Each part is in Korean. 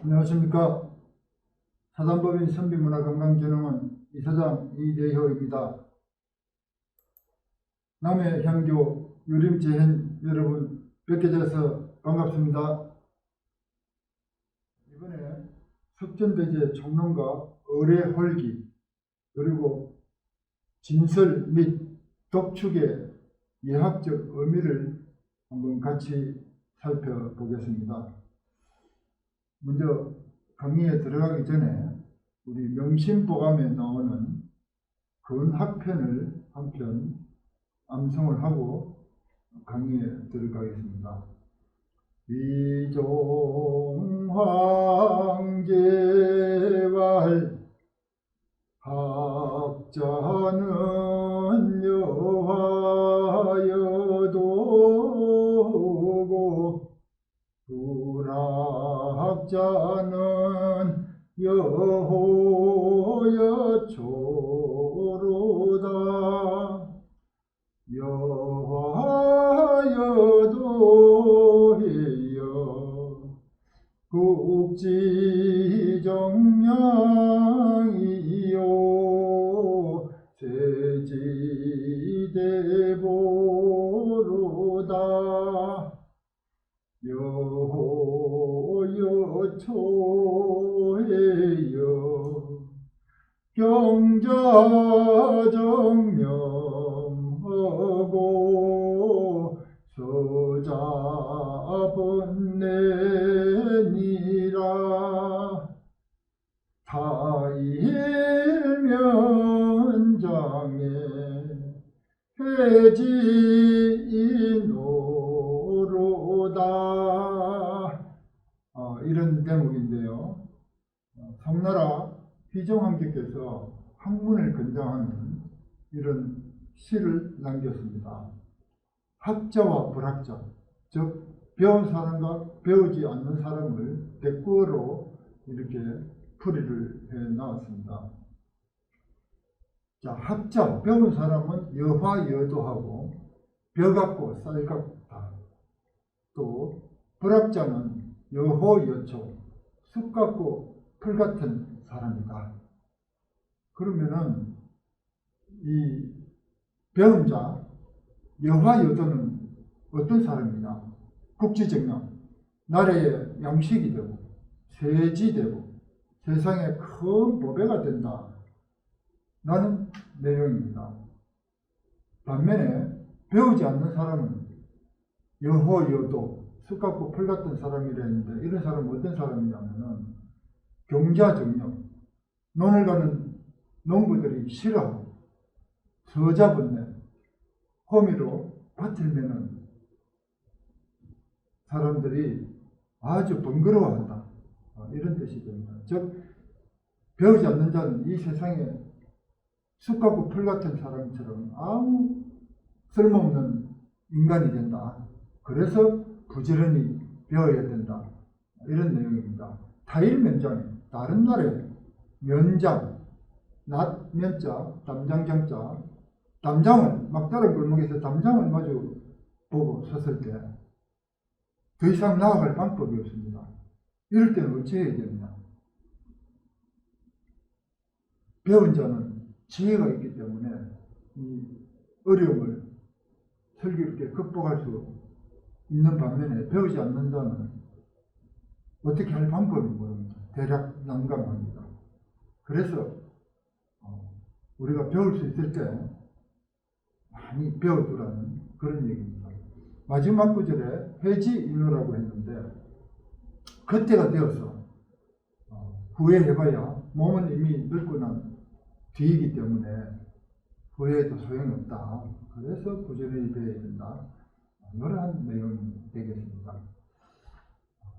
안녕하십니까. 사단법인 선비문화관광진흥원 이사장 이대효입니다. 남해향교 유림재현 여러분 뵙게 돼서 반갑습니다. 이번에 석전대제 총론과 의례홀기 그리고 진설 및 독축의 예학적 의미를 한번 같이 살펴보겠습니다. 먼저 강의에 들어가기 전에 우리 명심보감에 나오는 근학편을 한편 암송을 하고 강의에 들어가겠습니다. 위종황제왈 학자는 여화여도고 불학자는 여호여초로다. 여화여도해여 국지정량이요 세지대보로다. 여호여초해여 경자정념하고 서자번내니라. 타일면장에 해지노로다. 이런 대목인데요. 송나라 휘종황제께서 학문을 권장하는 이런 시를 남겼습니다. 학자와 불학자, 즉 배운 사람과 배우지 않는 사람을 대꾸어로 이렇게 풀이를 해 나왔습니다. 자, 학자, 배운 사람은 여화여도하고 벼같고 쌀같다. 또 불학자는 여호여초, 숲같고 풀같은 사람이다. 그러면은 이 배운 자 여화여도는 어떤 사람이냐? 국지정량, 나라의 양식이 되고 세지되고 세상에 큰 보배가 된다 라는 내용입니다. 반면에 배우지 않는 사람은 여호여도, 숲같고 풀같은 사람이라 했는데, 이런 사람은 어떤 사람이냐면은 경자정령, 논을 가는 농부들이 싫어하고 서자번내, 호미로 밭을 매는 사람들이 아주 번거로워한다, 이런 뜻이 됩니다. 즉 배우지 않는 자는 이 세상에 숲같고 풀같은 사람처럼 아무 쓸모없는 인간이 된다. 그래서 부지런히 배워야 된다, 이런 내용입니다. 타일면장에, 다른 나라에 면장, 낫 면자, 담장장자, 담장을 막다른 골목에서 담장을 마주 보고 섰을 때 더 이상 나아갈 방법이 없습니다. 이럴 때는 어찌 해야 되느냐? 배운 자는 지혜가 있기 때문에 이 어려움을 슬기롭게 극복할 수 있는 반면에, 배우지 않는 자는 어떻게 할 방법이 모릅니다. 대략 난감합니다. 그래서 우리가 배울 수 있을 때 많이 배워두라는 그런 얘기입니다. 마지막 구절에 해지인후라고 했는데, 그때가 되어서 후회해봐야 몸은 이미 늙고 난 뒤이기 때문에 후회해도 소용이 없다. 그래서 부지런히 배워야 된다, 이러한 내용이 되겠습니다.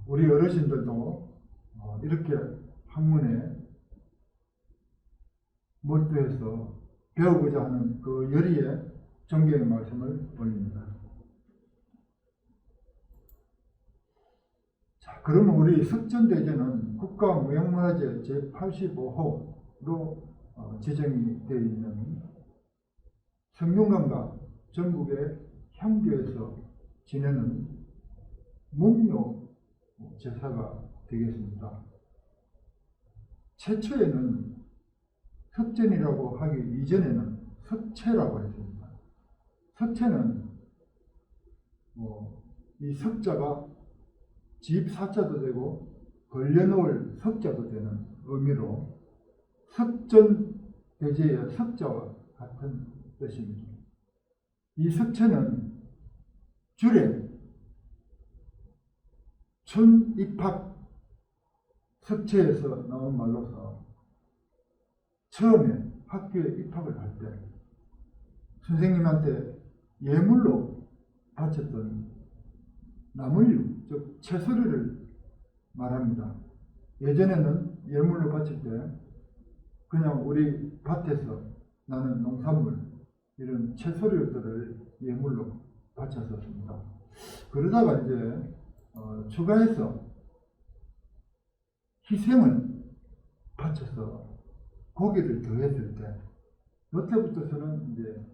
우리 어르신들도 이렇게 학문에 몰두해서 배우고자 하는 그 열의에 존경의 말씀을 올립니다. 자, 그러면 우리 석전대제는 국가무형문화재 제85호로 지정이 되어 있는 성균관과 전국의 향교에서 지내는 문묘 제사가 되겠습니다. 최초에는 석전이라고 하기 이전에는 석체라고 했습니다. 석체는 이 석자가 집 사자도 되고 걸려놓을 석자도 되는 의미로 석전대제의 석자와 같은 뜻입니다. 이 석체는 줄에 춘입학 석체에서 나온 말로서 처음에 학교에 입학을 할 때 선생님한테 예물로 바쳤던 나물류, 즉 채소류를 말합니다. 예전에는 예물로 바칠 때 그냥 우리 밭에서 나는 농산물, 이런 채소류들을 예물로 바쳤었습니다. 그러다가 이제 추가해서 희생을 바쳐서 고기를 더했을 때 그때부터서는 이제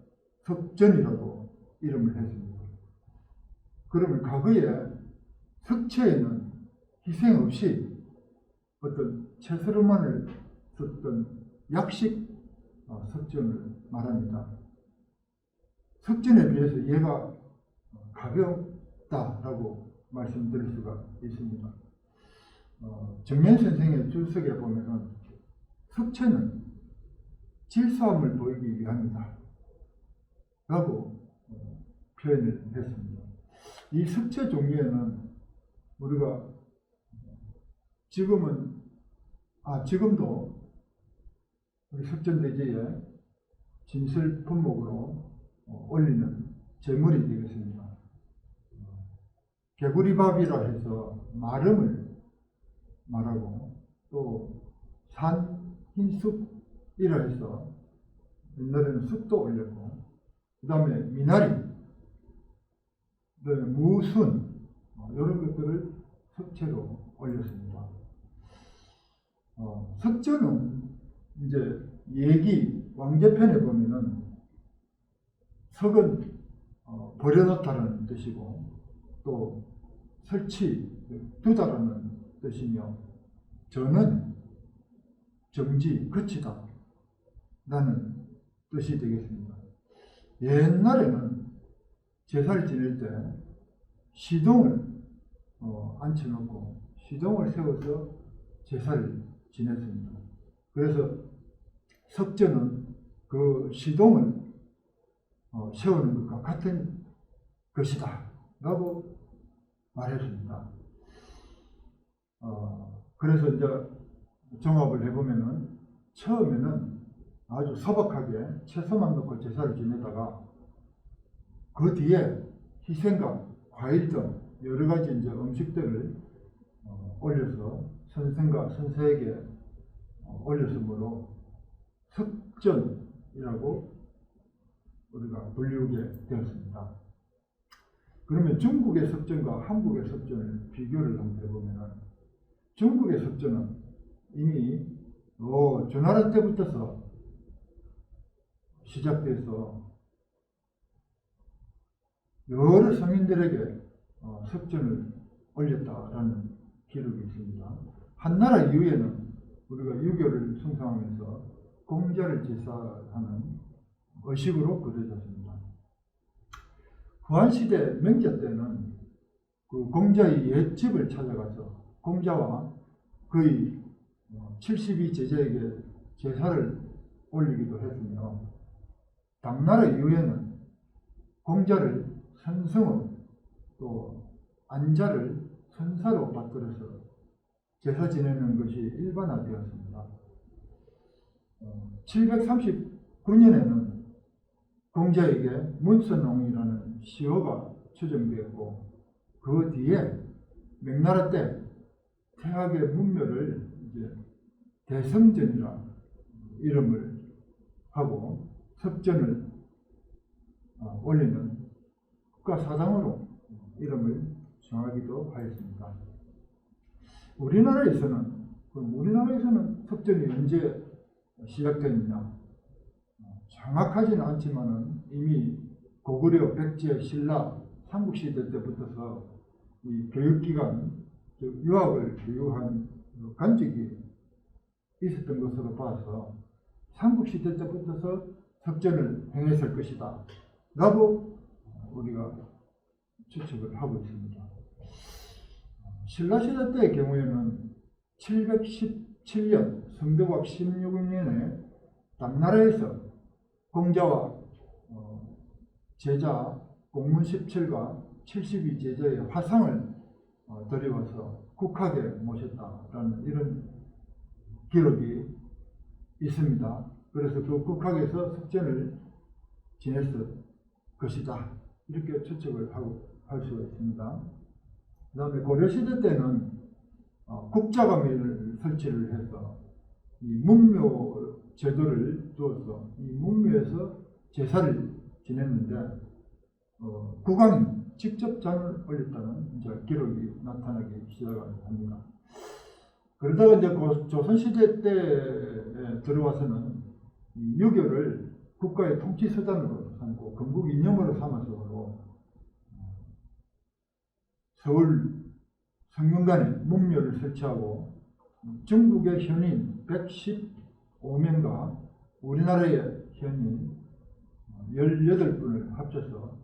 석전이라고 이름을 했습니다. 그러면 과거에 석체에는 희생 없이 어떤 채소로만을 썼던 약식 석전을 말합니다. 석전에 비해서 얘가 가볍다라고 말씀드릴 수가 있습니다. 정년 선생의 주석에 보면은 석체는 질소함을 보이기 위함이다 라고 표현을 했습니다. 이 석체 종류에는 우리가 지금도 우리 석전대제에 진설 품목으로 올리는 제물이 되겠습니다. 개구리밥이라 해서 마름을 말하고 또 산흰숲이라 해서 옛날에는 숲도 올렸고 그 다음에 미나리, 무순 이런 것들을 석체로 올렸습니다. 석전은 이제 예기 왕제편에 보면은 석은 버려놓다라는 뜻이고 또 설치 두다라는 뜻이며 전은 정지 그치다 라는 뜻이 되겠습니다. 옛날에는 제사를 지낼 때 시동을 앉혀놓고 시동을 세워서 제사를 지냈습니다. 그래서 석전은 그 시동을 세우는 것과 같은 것이다 라고 말했습니다. 그래서 이제 종합을 해보면은 처음에는 아주 소박하게 채소만 넣고 제사를 지내다가 그 뒤에 희생과 과일 등 여러 가지 이제 음식들을 올려서 선생과 선사에게 올렸으므로 석전이라고 우리가 불리우게 되었습니다. 그러면 중국의 석전과 한국의 석전을 비교를 한번 해보면 중국의 석전은 이미 조나라 때부터서 시작돼서 여러 성인들에게 석전을 올렸다라는 기록이 있습니다. 한나라 이후에는 우리가 유교를 숭상하면서 공자를 제사하는 의식으로 그려졌습니다. 후한시대 명제 때는 그 공자의 옛집을 찾아가서 공자와 그의 72 제자에게 제사를 올리기도 했으며 당나라 이후에는 공자를 선성으로 또 안자를 선사로 받들어서 제사 지내는 것이 일반화되었습니다. 739년에는 공자에게 문선홍이라는 시호가 추정되었고 그 뒤에 명나라 때 태학의 문묘를 이제 대성전이라 이름을 하고 석전을 올리는 국가사상으로 이름을 정하기도 하였습니다. 우리나라에서는 석전이 언제 시작됐느냐 정확하지는 않지만은 이미 고구려, 백제, 신라, 삼국시대 때부터서 이 교육기관, 즉 유학을 교육한 간직이 있었던 것으로 봐서 삼국시대 때부터서 석전을 행했을 것이다 라고 우리가 추측을 하고 있습니다. 신라시대 때의 경우에는 717년 성덕왕 16년에 당나라에서 공자와 제자 공문 17과 72제자의 화상을 들여와서 국학에 모셨다라는 이런 기록이 있습니다. 그래서 그 국학에서 석전을 지냈을 것이다 이렇게 추측을 할 수가 있습니다. 그 다음에 고려시대 때는 국자감을 설치를 해서 이 문묘 제도를 두어서 이 문묘에서 제사를 지냈는데 국왕이 직접 잔을 올렸다는 이제 기록이 나타나기 시작합니다. 그러다가 이제 조선시대 때에 들어와서는 이 유교를 국가의 통치 수단으로 삼고 건국 이념으로 삼아서 서울 성균관에 문묘를 설치하고 중국의 현인 115명과 우리나라의 현인 18분을 합쳐서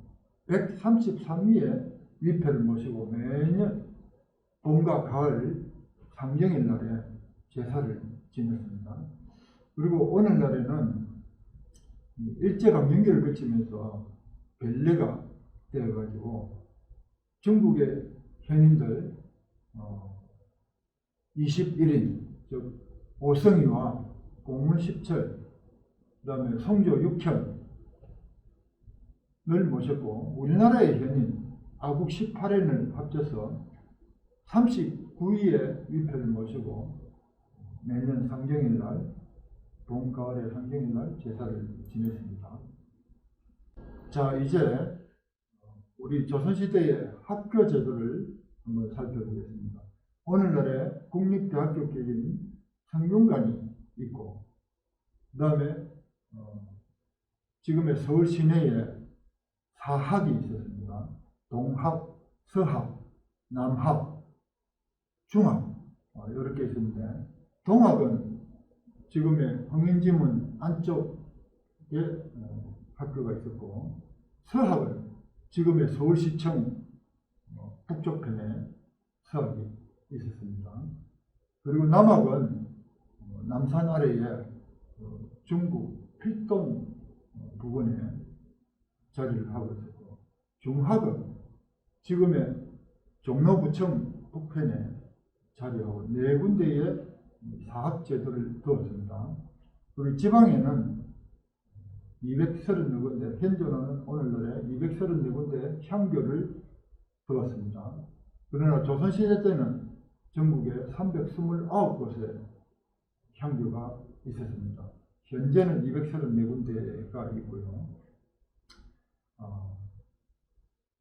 133위의 위패를 모시고 매년 봄과 가을 상정일 날에 제사를 지냈습니다. 그리고 오늘날에는 일제강점기를 거치면서 벨레가 되어가지고 중국의 현인들 21인 즉 오성이와 공문 17, 그 다음에 성조 6현을 모셨고 우리나라의 현인 아국 18인을 합쳐서 39위의 위패를 모시고 매년 상정일날 봄, 가을의 상정일날 제사를 지냈습니다. 자, 이제 우리 조선시대의 학교 제도를 한번 살펴보겠습니다. 오늘날의 국립대학교격인 성균관이 있고 그 다음에 지금의 서울 시내에 4학이 있었습니다. 동학, 서학, 남학, 중학 이렇게 있었는데 동학은 지금의 흥인지문 안쪽에 학교가 있었고 서학은 지금의 서울시청 북쪽편에 서학이 있었습니다. 그리고 남학은 남산 아래에 중구 필동 부근에 자리를 하고 있었고 중학은 지금의 종로구청 북편에 자리하고 네 군데의 사학 제도를 두었습니다. 그리고 지방에는 234군데, 현존하는 오늘날에 234군데의 향교를 두었습니다. 그러나 조선시대 때는 전국에 329곳의 향교가 있었습니다. 현재는 234군데가 있고요.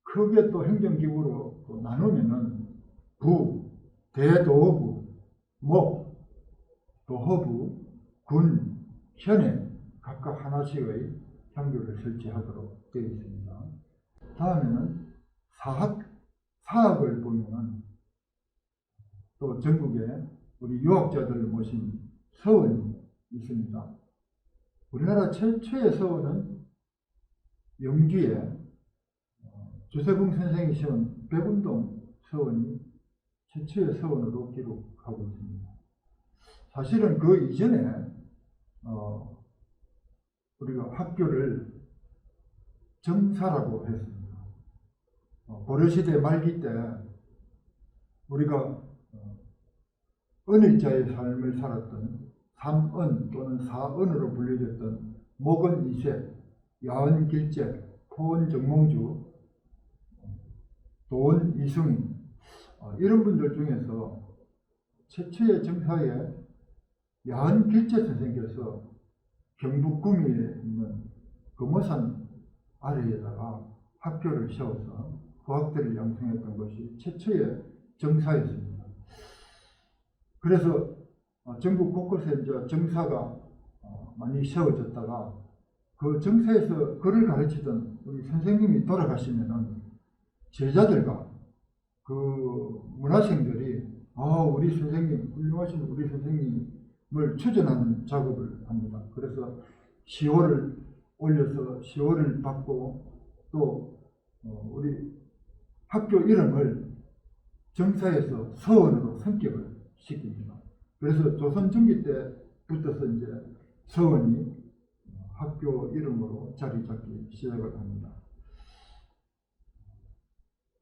크게 또 행정기구로 또 나누면은 부, 대도부, 목, 도허부, 군, 현에 각각 하나씩의 향교를 설치하도록 되어 있습니다. 다음에는 사학을 보면은 또 전국에 우리 유학자들을 모신 서원이 있습니다. 우리나라 최초의 서원은 영주에 주세붕 선생이 세운 백운동 서원이 최초의 서원으로 기록하고 있습니다. 사실은 그 이전에 우리가 학교를 정사라고 했습니다. 고려시대 말기 때 우리가 은일자의 삶을 살았던 삼은 또는 사은으로 불려졌던 목은 이세, 야은 길재, 포은 정몽주, 도은 이승 이런 분들 중에서 최초의 정사에 야은 길재 선생께서 경북 구미에 있는 금오산 아래에다가 학교를 세워서 후학들을 양성했던 것이 최초의 정사였습니다. 그래서 전국 곳곳에 이제 정사가 많이 세워졌다가 그 정사에서 글을 가르치던 우리 선생님이 돌아가시면은 제자들과 그 문화생들이 우리 선생님, 훌륭하신 우리 선생님이 추진하는 작업을 합니다. 그래서 시호를 올려서 시호를 받고 또 우리 학교 이름을 정사에서 서원으로 성격을 시킵니다. 그래서 조선 중기 때부터서 이제 서원이 학교 이름으로 자리 잡기 시작을 합니다.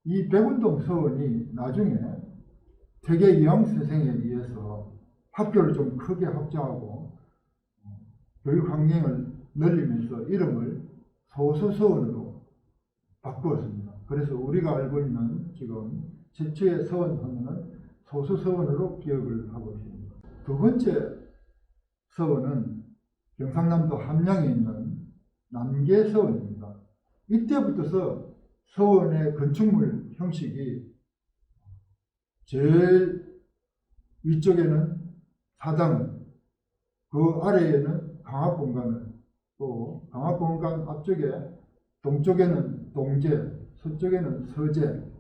이 백운동 서원이 나중에 퇴계 이황 선생에 의해서 학교를 좀 크게 확장하고 교육 환경을 늘리면서 이름을 소수서원으로 바꾸었습니다. 그래서 우리가 알고 있는 지금 최초의 서원 하면은 소수서원으로 기억을 하고 있습니다. 두 번째 서원은 경상남도 함양에 있는 남계서원입니다. 이때부터서 서원의 건축물 형식이 제일 위쪽에는 사당을, 그 아래에는 강압공간을, 또 강압공간 앞쪽에 동쪽에는 동제, 서쪽에는 서제,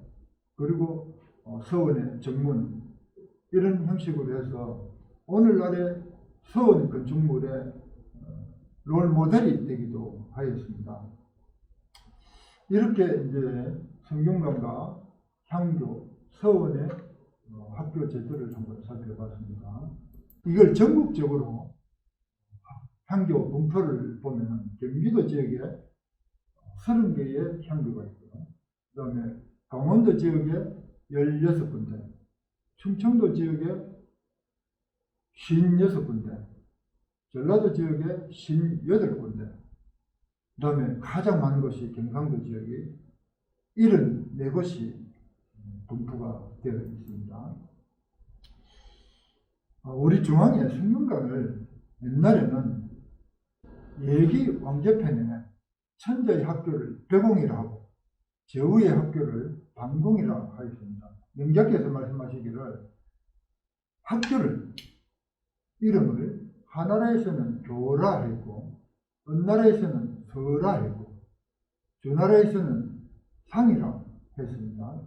그리고 서원의 정문, 이런 형식으로 해서 오늘날의 서원 건축물의 롤 모델이 되기도 하였습니다. 이렇게 이제 성균관과 향교, 서원의 학교 제도를 한번 살펴봤습니다. 이걸 전국적으로 향교 분포를 보면 경기도 지역에 30개의 향교가 있고요. 그 다음에 강원도 지역에 16군데, 충청도 지역에 56군데, 전라도 지역에 58군데, 그 다음에 가장 많은 것이 경상도 지역이 74곳이 분포가 되어 있습니다. 우리 중앙의 성균관을 옛날에는 예기 왕제편에 천자의 학교를 벽공이라 하고 제후의 학교를 반공이라 하였습니다. 명작께서 말씀하시기를 학교를 이름을 하나라에서는 교라 했고 어느 나라에서는 서라 했고 주 나라에서는 상이라 했습니다.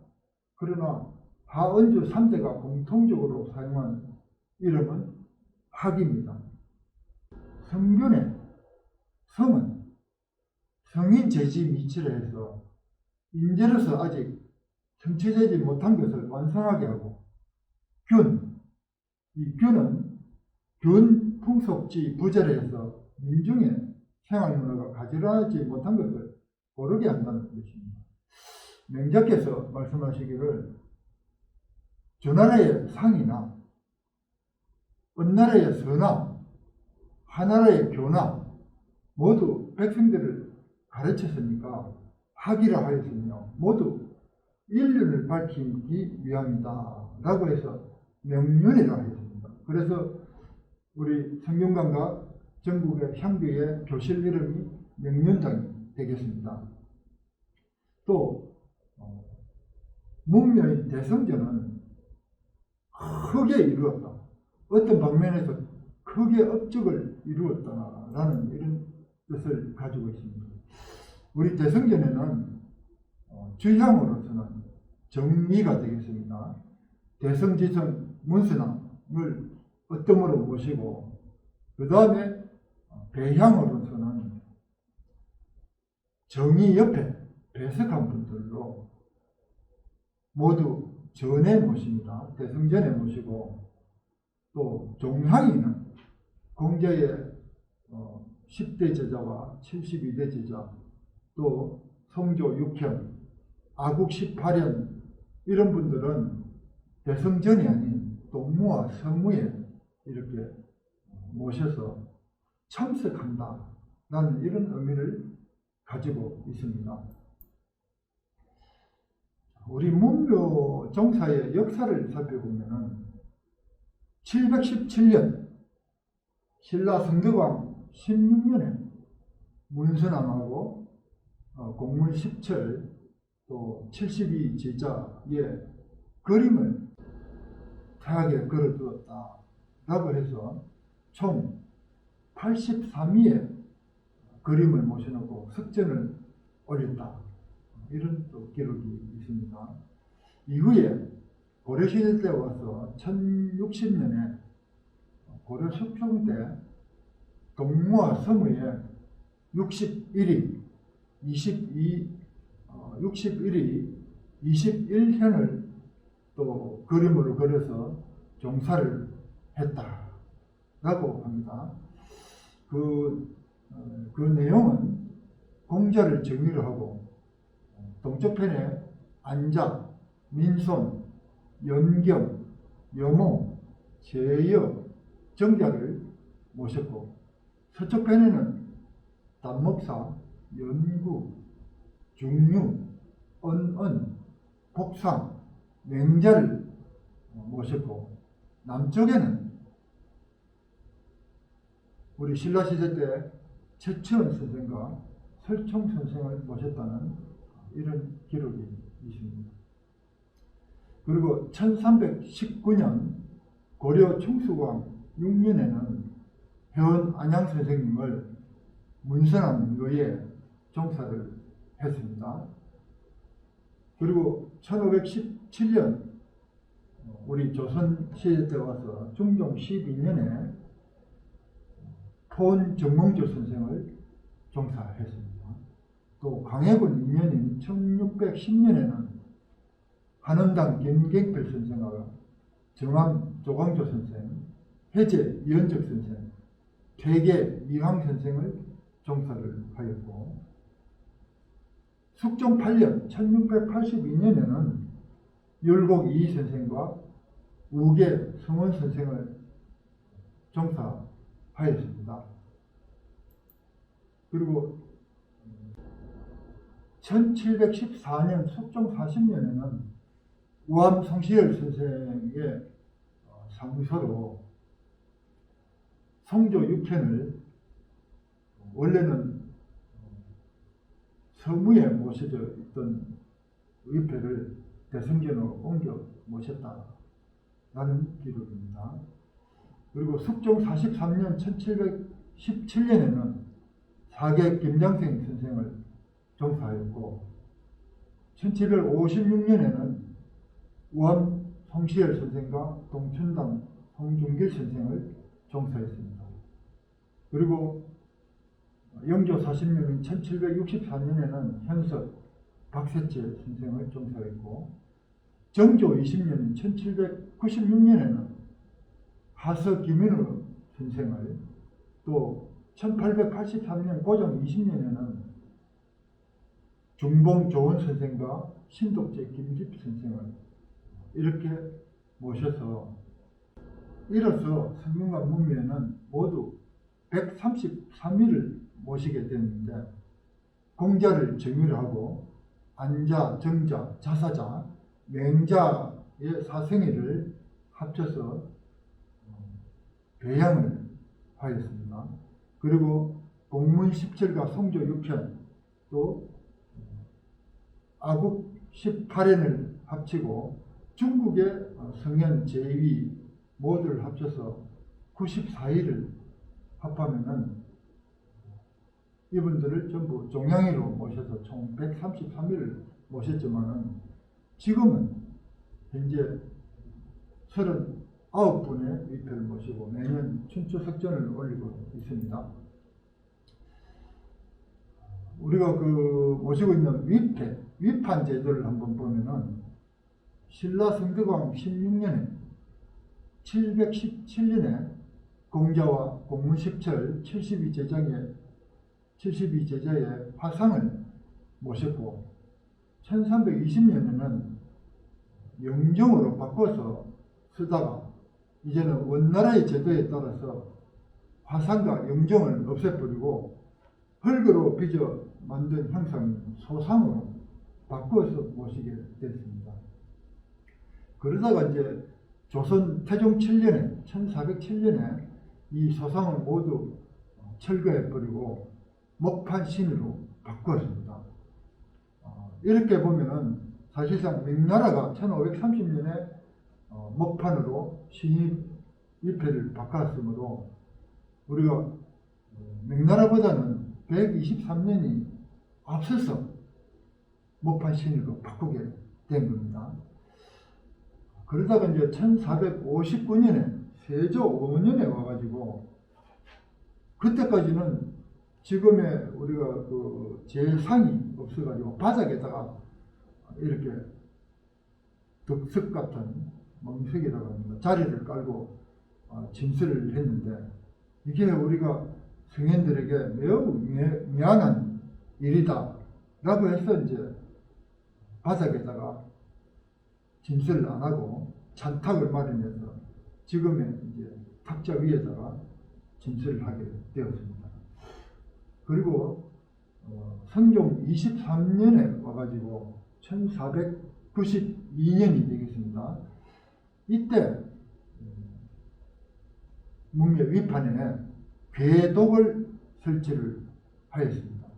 그러나 하은주 3대가 공통적으로 사용한 이름은 학입니다. 성균의 성은 성인 제지 미치라 해서 인재로서 아직 성취되지 못한 것을 완성하게 하고 이 균은 균 풍속지 부절에서 민중의 생활문화가 가지런하지 못한 것을 고르게 한다는 것입니다. 명작께서 말씀하시기를 주나라의 상이나 어느 나라의 서나 하나라의 교나 모두 백성들을 가르쳤으니까 학이라 하였으며 모두 인륜을 밝히기 위함이다 라고 해서 명륜이라 하였습니다. 그래서 우리 성균관과 전국의 향교의 교실 이름이 명륜당이 되겠습니다. 또 문묘인 대성전은 크게 이루었다. 어떤 방면에서 크게 업적을 이루었다라는 이런 뜻을 가지고 있습니다. 우리 대성전에는 주향으로서는 정미가 되겠습니다. 대성지성 문선왕을 어뜸으로 모시고 그 다음에 배향으로서는 정의 옆에 배석한 분들로 모두 전에 모십니다. 대성전에 모시고 또 종향이는 공자의 10대 제자와 72대 제자 또 성조 6현, 아국 18현 이런 분들은 대성전이 아닌 동무와 서무에 이렇게 모셔서 참석한다 라는 이런 의미를 가지고 있습니다. 우리 문묘 종사의 역사를 살펴보면 717년 신라 성덕왕 16년에 문선왕하고 공문 10철 또 72제자의 그림을 태하게 걸어두었다 라고 해서 총 83위의 그림을 모셔놓고 석전을 올렸다 이런 또 기록이 있습니다. 이후에 고려시대 때 와서 1060년에 고려 석종 때 동무와 서무에 61이 21현을 또 그림으로 그려서 종사를 했다라고 합니다. 그 내용은 공자를 정의로 하고 동쪽 편에 안자, 민손, 염경, 여몽, 제여, 정자를 모셨고 서쪽 편에는 단목사, 연구, 중류, 언언, 복상, 맹자를 모셨고 남쪽에는 우리 신라시대 때 최치원 선생과 설총 선생을 모셨다는 이런 기록이 있습니다. 그리고 1319년 고려 충수광 6년에는 회원 안양 선생님을 문선암 묘에 종사를 했습니다. 그리고 1517년 우리 조선시대 때 와서 중종 12년에 포원 정몽주 선생을 종사했습니다. 또 광해군 2년인 1610년에는 한원당 김경필 선생과 정암 조광조 선생, 해제 이현적 선생, 퇴계 이황 선생을 종사를 하였고 숙종 8년 1682년에는 율곡 이희 선생과 우계 성원 선생을 종사하였습니다. 그리고 1714년 숙종 40년에는 우암 송시열 선생의 사무소로 성조 6편을 원래는 서무에 모셔져 있던 위패를 대성전으로 옮겨 모셨다라는 기록입니다. 그리고 숙종 43년 1717년에는 사계 김장생 선생을 종사했고 1756년에는 우암 송시열 선생과 동춘당 홍준길 선생을 종사했습니다. 그리고 영조 40년인 1764년에는 현석 박세채 선생을 종사했고 정조 20년인 1796년에는 하서 김인우 선생을 또 1883년 고종 20년에는 중봉 조원 선생과 신독제 김집 선생을 이렇게 모셔서 이로써 성균관 문묘에는 모두 133위를 모시게 됐는데 공자를 정의로 하고 안자, 정자, 자사자, 맹자의 사생애를 합쳐서 배양을 하였습니다. 그리고 공문 17과 성조 6편 또 아국 18연을 합치고 중국의 성현 제2위 모두를 합쳐서 94위를 합하면은 이분들을 전부 종양이로 모셔서 총 133위를 모셨지만은 지금은 현재 39분의 위패를 모시고 매년 춘추석전을 올리고 있습니다. 우리가 모시고 있는 위패, 위판 제도를 한번 보면은 신라 성덕왕 16년에 717년에 공자와 공문십철 72제자의 화상을 모셨고 1320년에는 영정으로 바꿔서 쓰다가 이제는 원나라의 제도에 따라서 화상과 영정을 없애버리고 흙으로 빚어 만든 형상인 소상으로 바꿔서 모시게 됐습니다. 그러다가 이제 조선 태종 7년에 1407년에 이 소상을 모두 철거해버리고 목판신으로 바꾸었습니다. 이렇게 보면은 사실상 명나라가 1530년에 목판으로 신입 위패를 바꿨으므로 우리가 명나라보다는 123년이 앞서서 목판신으로 바꾸게 된 겁니다. 그러다가 이제 1459년에 세조 5년에 와가지고 그때까지는 지금의 우리가 그 재상이 없어가지고 바닥에다가 이렇게 덕석 같은 멍석이라고 합니다. 자리를 깔고 진술을 했는데 이게 우리가 성인들에게 매우 미안한 일이다 라고 해서 이제 바닥에다가 진술을 안 하고 잔탁을 마련해서 지금의 이제 탁자 위에다가 진술을 하게 되었습니다. 그리고 성종 23년에 와가지고 1492년이 되겠습니다. 이때 문묘 위판에 궤독을 설치를 하였습니다.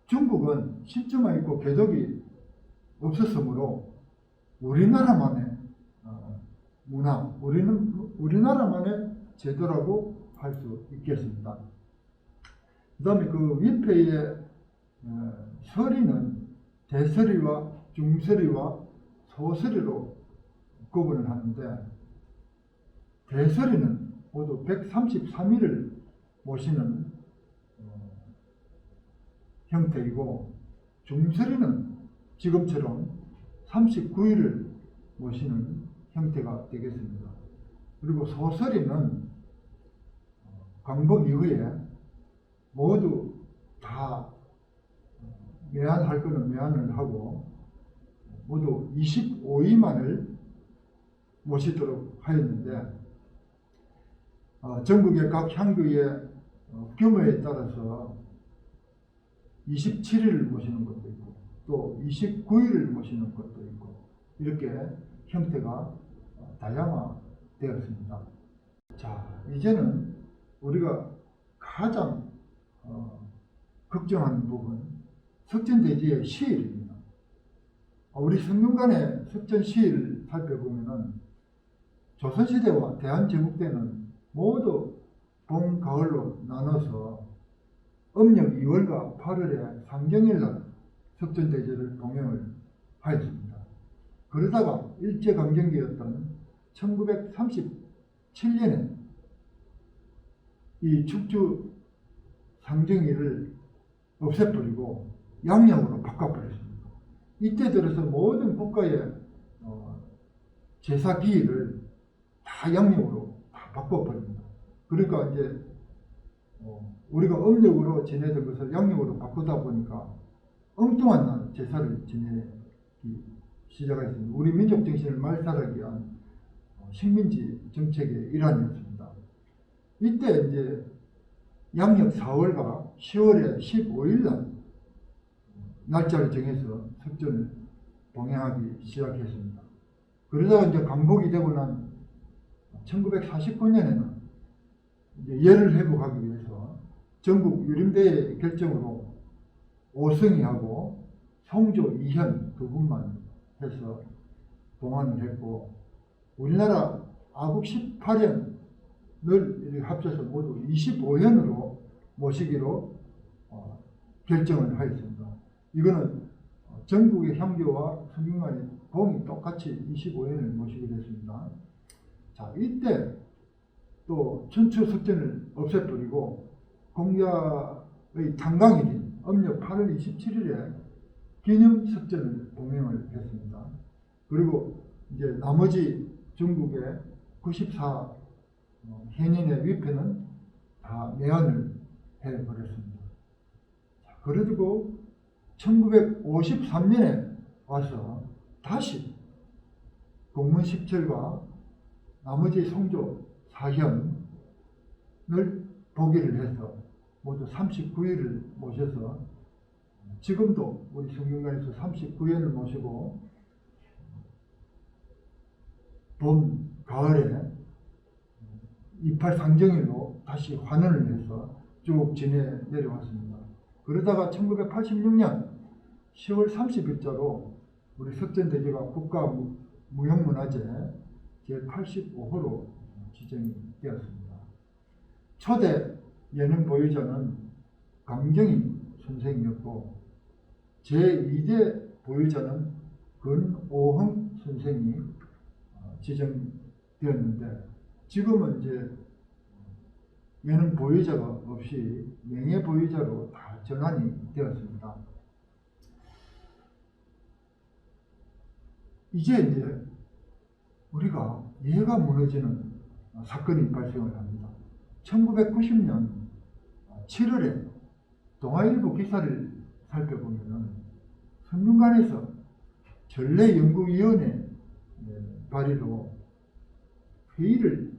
중국은 신주만 있고 궤독이 없었으므로 우리나라만의 문화, 우리나라만의 제도라고 할 수 있겠습니다. 그 다음에 그 위패의 서리는 대서리와 중서리와 소서리로 구분을 하는데 대서리는 모두 133일을 모시는 형태이고 중서리는 지금처럼 39일을 모시는 형태가 되겠습니다. 그리고 소서리는 광복 이후에 모두 다 매안할 것은 매안을 하고 모두 25위만을 모시도록 하였는데 전국의 각 향교의 규모에 따라서 27일을 모시는 것도 있고 또 29일을 모시는 것도 있고 이렇게 형태가 다양화되었습니다. 자, 이제는 우리가 가장 걱정하는 부분 석전대지의 시일입니다. 우리 성균관의 석전 시일을 살펴보면은 조선시대와 대한제국때는 모두 봄, 가을로 나눠서 음력 2월과 8월에 상경일날 석전대제를 동행을 하였습니다. 그러다가 일제강점기였던 1937년에 이 축주 상정일을 없애버리고 양력으로 바꿔버렸습니다. 이때 들어서 모든 국가의 제사 기일을 다 양력으로 다 바꿔버립니다. 그러니까 이제 우리가 음력으로 지내던 것을 양력으로 바꾸다 보니까 엉뚱한 날 제사를 지내기 시작했습니다. 우리 민족 정신을 말살하기 위한 식민지 정책의 일환이었습니다. 이때 이제 양력 4월과 10월에 15일 날 날짜를 정해서 석전을 동행하기 시작했습니다. 그러다가 이제 광복이 되고 난 1949년에는 이제 예를 회복하기 위해서 전국 유림대의 결정으로 오성이하고 성조 이현 두 분만 해서 동안을 했고 우리나라 아국 18현을 합쳐서 모두 25현으로 모시기로 결정을 하였습니다. 이거는 전국의 향교와 성균관의 공이 똑같이 25현을 모시게 됐습니다. 자, 이때 또 천추 석전을 없애버리고 공자의 탄광일인 음력 8월 27일에 기념 석전을 동행을 했습니다. 그리고 이제 나머지 중국의 94 현인의 위패는 다 매안을 해버렸습니다. 그리고 1953년에 와서 다시 공문 17과 나머지 성조 4현을 보기를 해서 모두 39일을 모셔서 지금도 우리 성균관에서 39현을 모시고 봄, 가을에 28 상정일로 다시 환원을 해서 쭉 지내 내려왔습니다. 그러다가 1986년 10월 30일자로 우리 석전대제가 국가무형문화재 제85호로 지정이 되었습니다. 초대 예능 보유자는 강정희 선생이었고 제2대 보유자는 근오흥 선생이 지정되었는데 지금은 이제 얘는 보유자가 없이 명예 보유자로 다 전환이 되었습니다. 이제 우리가 얘가 무너지는 사건이 발생을 합니다. 1990년 7월에 동아일보 기사를 살펴보면 성균관에서 전례연구위원회 발의로 회의를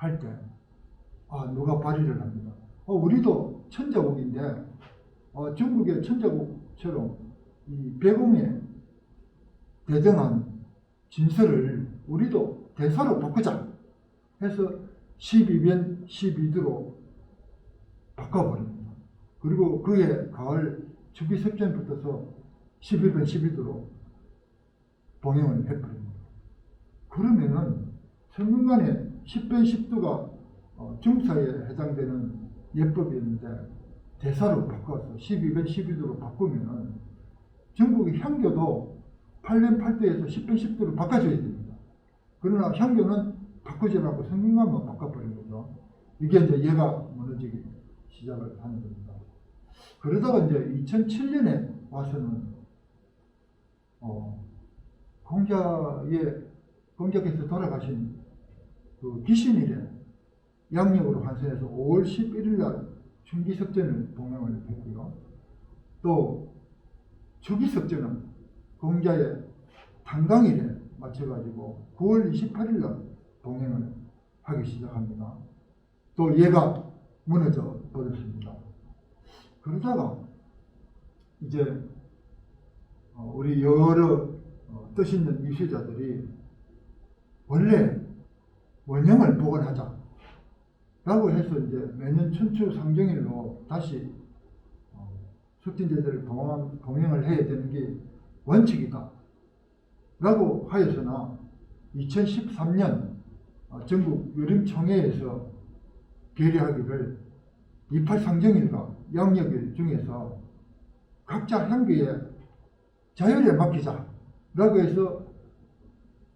할 때 누가 발의를 합니다. 우리도 천자국인데 중국의 천자국처럼 이 배공에 대등한 진서를 우리도 대사로 바꾸자 해서 12변 12도로 바꿔버립니다. 그리고 그해 가을 주기석전부터서 11변 12도로 봉행을 해버립니다. 그러면은 성균관에 10변 10도가 중사에 해당되는 예법이었는데 대사로 바꿔서 12변 12도로 바꾸면은 전국의 향교도 8변 8도에서 10변 10도로 바꿔줘야 됩니다. 그러나 향교는 바꾸지 않고 성균관만 바꿔버린 거죠. 이게 이제 얘가 무너지기 시작을 하는 겁니다. 그러다가 이제 2007년에 와서는 공자께서 돌아가신 그 기신일에 양력으로 환산해서 5월 11일 날 춘기석전을 봉행을 했고요. 또 주기석전은 공자의 탄광일에 맞춰가지고 9월 28일 날 봉행을 하기 시작합니다. 또 얘가 무너져 버렸습니다. 그러다가 이제 우리 여러 뜻 있는 이수자들이 원래 원형을 복원하자 라고 해서 이제 매년 춘추 상정일로 다시 석진제도를 봉행을 해야 되는 게 원칙이다 라고 하여서나 2013년 전국 유림총회에서 결의하기를 28상정일과 양력일 중에서 각자 향교에 자율에 맡기자 라고 해서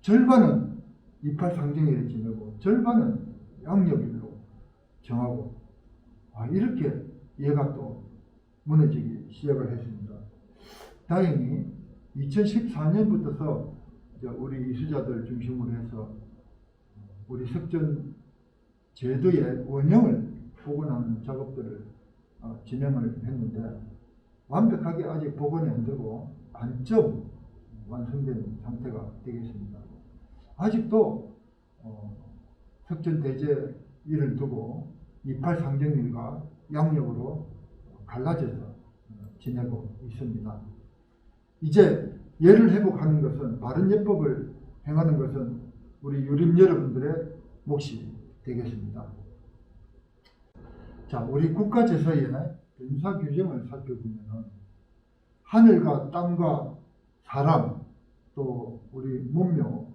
절반은 28상정일에 지내고 절반은 양력일로 정하고 이렇게 얘가 또 무너지기 시작을 했습니다. 다행히 2014년부터서 우리 이수자들 중심으로 해서 우리 석전 제도의 원형을 복원하는 작업들을 진행을 했는데 완벽하게 아직 복원이 안 되고 반점 완성된 상태가 되겠습니다. 아직도 석전 대제일을 두고 28상정일과 양력으로 갈라져서 지내고 있습니다. 이제 예를 회복하는 것은 바른 예법을 행하는 것은 우리 유림 여러분들의 몫이 되겠습니다. 자, 우리 국가제사의 변사 규정을 살펴보면 하늘과 땅과 사람 또 우리 문묘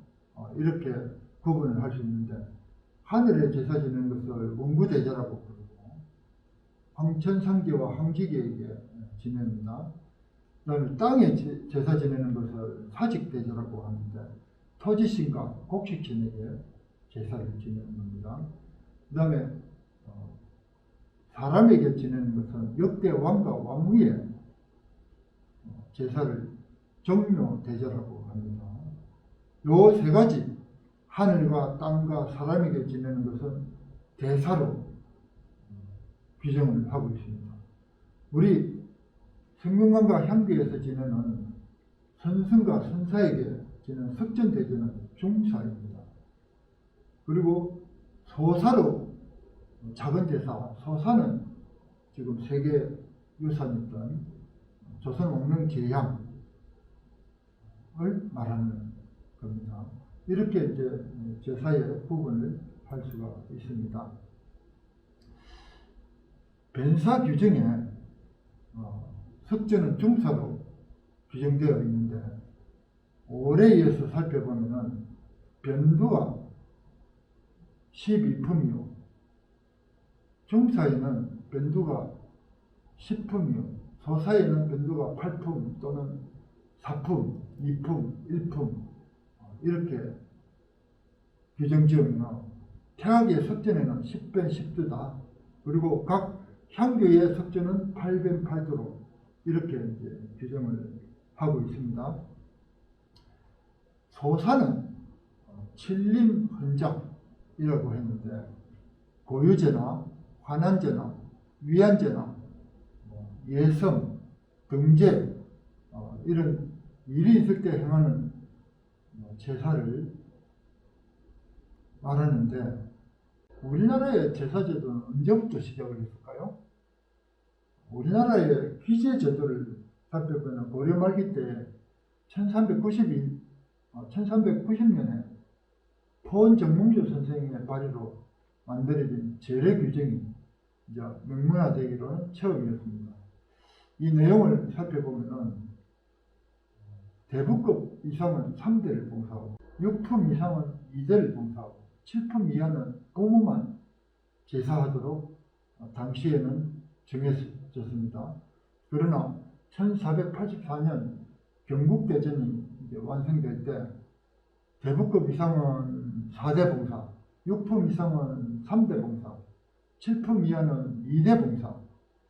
이렇게 구분을 할 수 있는데 하늘에 제사 지내는 것을 원구대제라고 부르고 황천상계와 황지계에게 지냅니다. 그 다음에 땅에 제사 지내는 것을 사직대제라고 하는데 토지신과 곡식신에게 제사를 지내는 겁니다. 그 다음에 사람에게 지내는 것은 역대 왕과 왕후의 제사를 정묘대제라고 합니다. 요 세 가지 하늘과 땅과 사람에게 지내는 것은 대사로 규정을 하고 있습니다. 우리 성균관과 향교에서 지내는 선승과 선사에게 지내는 석전대제는 중사입니다. 그리고 소사로 작은 제사, 소사는 지금 세계 유산이던 조선 옥릉 계양을 말하는 겁니다. 이렇게 이제 제사의 구분을 할 수가 있습니다. 변사 규정에 석전은 중사로 규정되어 있는데 올해에서 살펴보면 변두가 12품이요 중사에는 변두가 10품이요 소사에는 변두가 8품 또는 4품, 2품, 1품 이렇게 규정지으며 태학의 석전에는 10변 10두다. 그리고 각 향교의 석전은 8변 8두로 이렇게 이제 규정을 하고 있습니다. 소사는 칠림헌작이라고 했는데 고유제나 환한제나 위안제나 예성, 등제 이런 일이 있을 때 행하는 제사를 말하는데 우리나라의 제사제도는 언제부터 시작을 했을까요? 우리나라의 귀제 제도를 살펴보면 고려 말기 때 1390년에 포원정몽주 선생의 발의로 만들어진 제례 규정이 이제 명문화되기로는 처음이었습니다. 이 내용을 살펴보면은 대부급 이상은 3대를 봉사하고 6품 이상은 2대를 봉사하고 7품 이하는 부모만 제사하도록 당시에는 정해졌습니다. 그러나 1484년 경국대전이 이제 완성될 때 대부급 이상은 4대 봉사, 6품 이상은 3대 봉사, 7품 이하는 2대 봉사,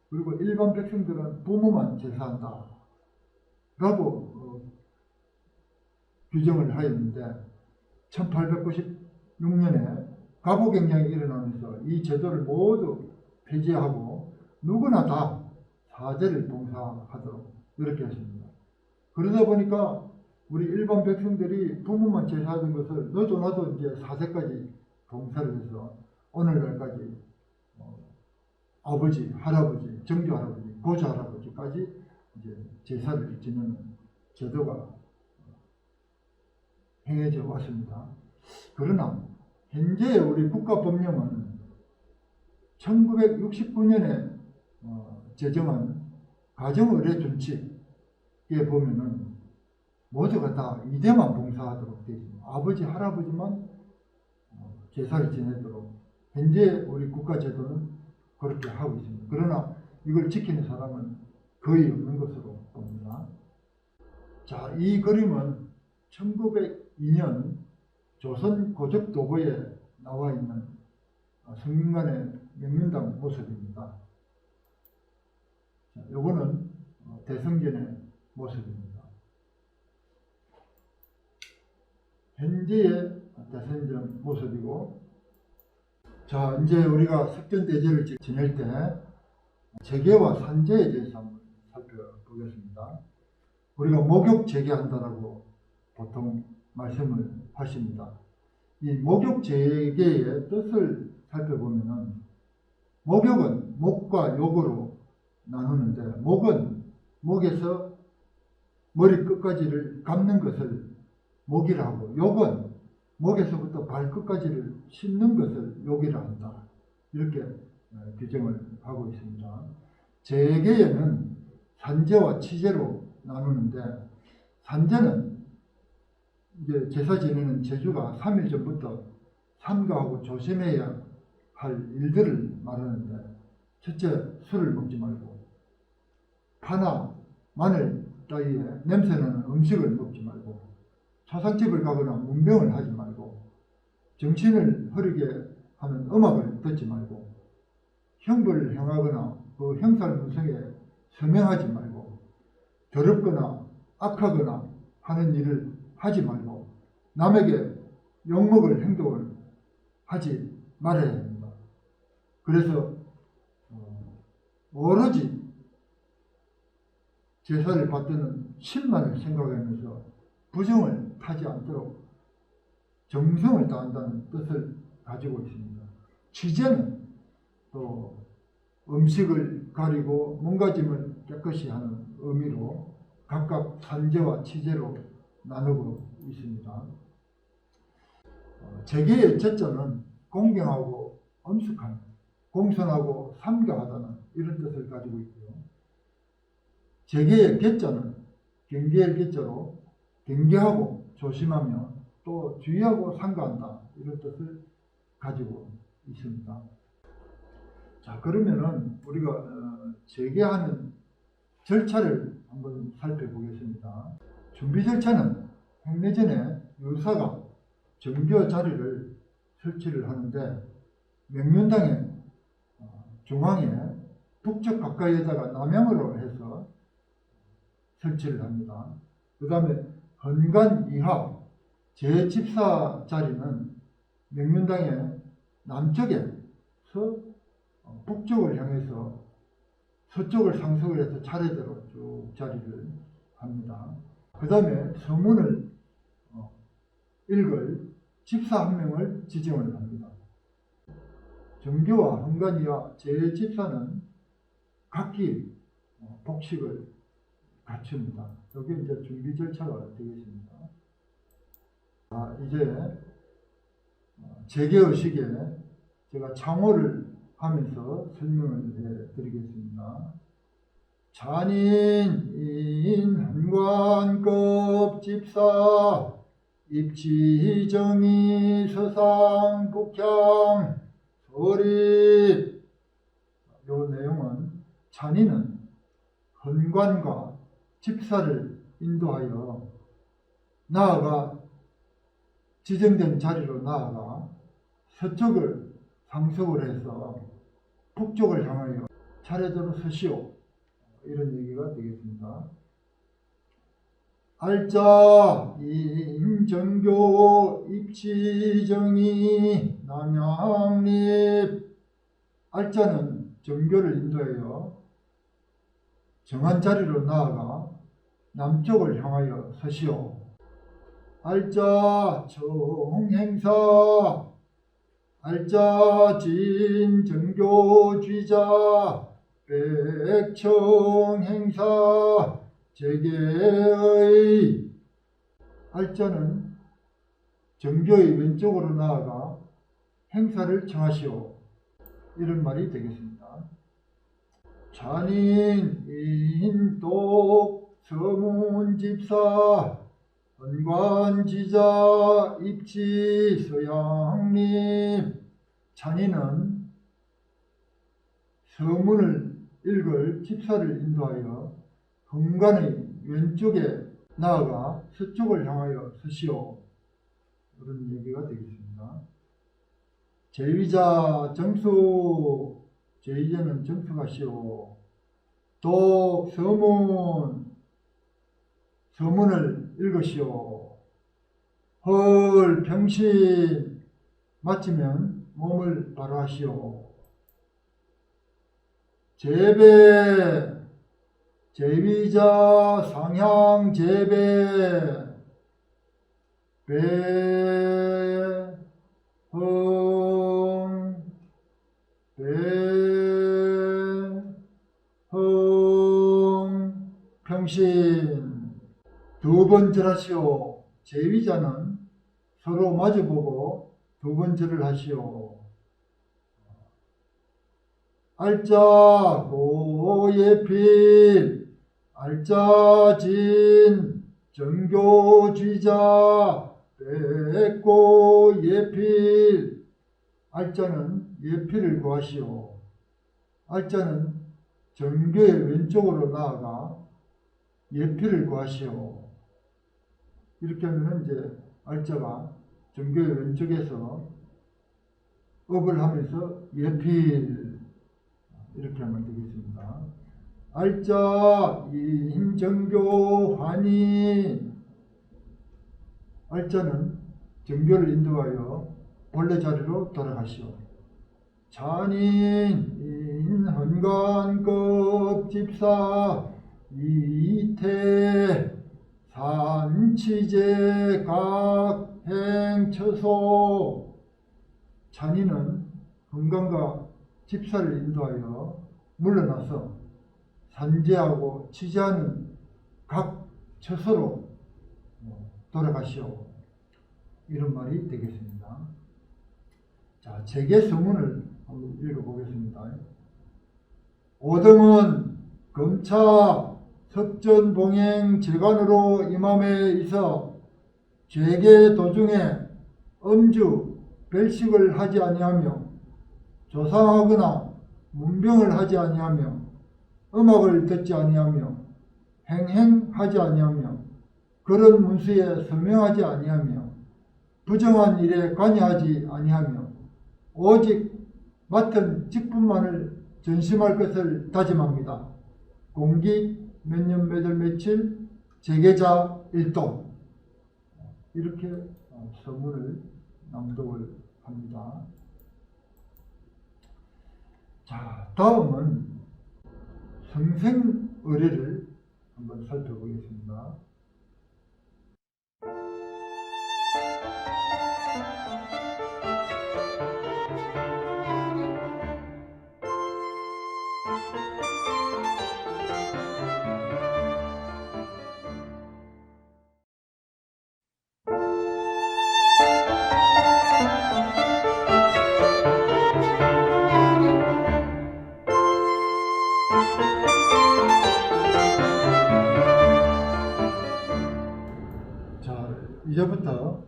그리고 일반 백성들은 부모만 제사한다 라고 규정을 하였는데 1896년에 갑오경쟁이 일어나면서 이 제도를 모두 폐지하고 누구나 다 4대를 봉사하도록 이렇게 했습니다. 그러다 보니까 우리 일반 백성들이 부모만 제사하던 것을 너도 나도 이제 4대까지 봉사를 해서 오늘날까지 아버지, 할아버지, 정조 할아버지, 고조 할아버지까지 이제 제사를 지내는 제도가 행해져 왔습니다. 그러나 현재 우리 국가법령은 1969년에 제정한 가정의례 준칙에 보면은 모두가 다 2대만 봉사하도록 되어 있습니다. 아버지, 할아버지만 제사를 지내도록 현재 우리 국가제도는 그렇게 하고 있습니다. 그러나 이걸 지키는 사람은 거의 없는 것으로 봅니다. 자, 이 그림은 1902년 조선 고적도보에 나와 있는 성균관의 명륜당 모습입니다. 자, 요거는 대성전의 모습입니다. 현재의 대성전 모습이고, 자, 이제 우리가 석전대제를 지낼 때 제계와 산제에 대해서 한번 살펴보겠습니다. 우리가 목욕 제계한다라고 보통 말씀을 하십니다. 이 목욕 제계의 뜻을 살펴보면은 목욕은 목과 욕으로 나누는데 목은 목에서 머리 끝까지를 감는 것을 목이라 하고 욕은 목에서부터 발끝까지를 씻는 것을 욕이라 한다. 이렇게 규정을 하고 있습니다. 제계에는 산제와 치제로 나누는데 산제는 이제 제사 지내는 제주가 3일 전부터 삼가하고 조심해야 할 일들을 말하는데 첫째, 술을 먹지 말고 파나 마늘 따위에 냄새나는 음식을 먹지 말고 초상집을 가거나 문병을 하지 말고 정신을 흐리게 하는 음악을 듣지 말고 형벌을 행하거나 그 형살문성에 서명하지 말고 더럽거나 악하거나 하는 일을 하지 말고 남에게 욕먹을 행동을 하지 말아야 합니다. 그래서 오로지 제사를 받드는 신만을 생각하면서 부정을 타지 않도록 정성을 다한다는 뜻을 가지고 있습니다. 치제는 또 음식을 가리고 몸가짐을 깨끗이 하는 의미로 각각 산제와 치제로 나누고 있습니다. 제계의 제자는 공경하고 엄숙한, 공손하고 삼가하다는 이런 뜻을 가지고 있고요. 제계의 계자는 경계의 계자로 경계하고 조심하며 또 주의하고 삼가한다 이런 뜻을 가지고 있습니다. 자, 그러면은 우리가 제계하는 절차를 한번 살펴보겠습니다. 준비 절차는 행례 전에 유사가 정교 자리를 설치를 하는데 명륜당의 중앙에 북쪽 가까이에다가 남향으로 해서 설치를 합니다. 그 다음에 헌관 이하 제14 자리는 명륜당의 남쪽에서 북쪽을 향해서 서쪽을 상석을 해서 차례대로 쭉 자리를 합니다. 그 다음에 서문을 읽을 집사 한 명을 지정을 합니다. 정교와 헌관이와 제14는 각기 복식을 갖춥니다. 여기 이제 준비 절차가 되겠습니다. 이제 재개의식에 제가 창호를 하면서 설명을 해드리겠습니다. 찬인 헌관급 집사 입지정의 서상 북향 소립. 요 내용은 찬인은 헌관과 집사를 인도하여 나아가 지정된 자리로 나아가 서쪽을 상석을 해서 북쪽을 향하여 차례대로 서시오. 이런 얘기가 되겠습니다. 알자 임정교 입지정의 남양립. 알자는 정교를 인도하여 정한 자리로 나아가 남쪽을 향하여 서시오. 알자 정행사. 알자 진정교쥐자 백청행사 재계의. 알자는 정교의 왼쪽으로 나아가 행사를 청하시오. 이런 말이 되겠습니다. 찬인 인독 서문집사 헌관지자 입지 서양립. 찬인은 서문을 읽을 집사를 인도하여 헌관의 왼쪽에 나아가 서쪽을 향하여 서시오. 그런 얘기가 되겠습니다. 제위자 정수. 제위자는 정수하시오. 독 서문. 서문을 읽으시오. 헐 병신. 마치면 몸을 바로 하시오. 제배. 제위자 상향 제배. 배. 흥. 배. 흥. 평신. 두 번 절하시오. 제위자는 서로 마주보고 두 번 절을 하시오. 알자 고예필. 알자 진 정교쥐자 백고 예필. 알자는 예필을 구하시오. 알자는 정교의 왼쪽으로 나아가 예필을 구하시오. 이렇게 하면 이제 알자가 정교의 왼쪽에서 업을 하면서 예필. 이렇게 하면 되겠습니다. 알자 임정교 환희. 알자는 정교를 인도하여 본래 자리로 돌아가시오. 찬인 헌관급 집사 이태 산치제 각행처소. 찬인은 헌관과 집사를 인도하여 물러나서 산제하고 치제하는 각 처소로 돌아가시오. 이런 말이 되겠습니다. 자, 재계서문을 한번 읽어보겠습니다. 오등은 검차 석전봉행 재관으로 임함에 있어 재계 도중에 음주 별식을 하지 아니하며 조상하거나 문병을 하지 아니하며 음악을 듣지 아니하며 행행하지 아니하며 그런 문수에 서명하지 아니하며 부정한 일에 관여하지 아니하며 오직 맡은 직분만을 전심할 것을 다짐합니다. 공기 몇 년 몇 월 며칠 재계자 일동. 이렇게 서문을 낭독을 합니다. 자, 다음은 성생의례를 한번 살펴보겠습니다. 자, 이제부터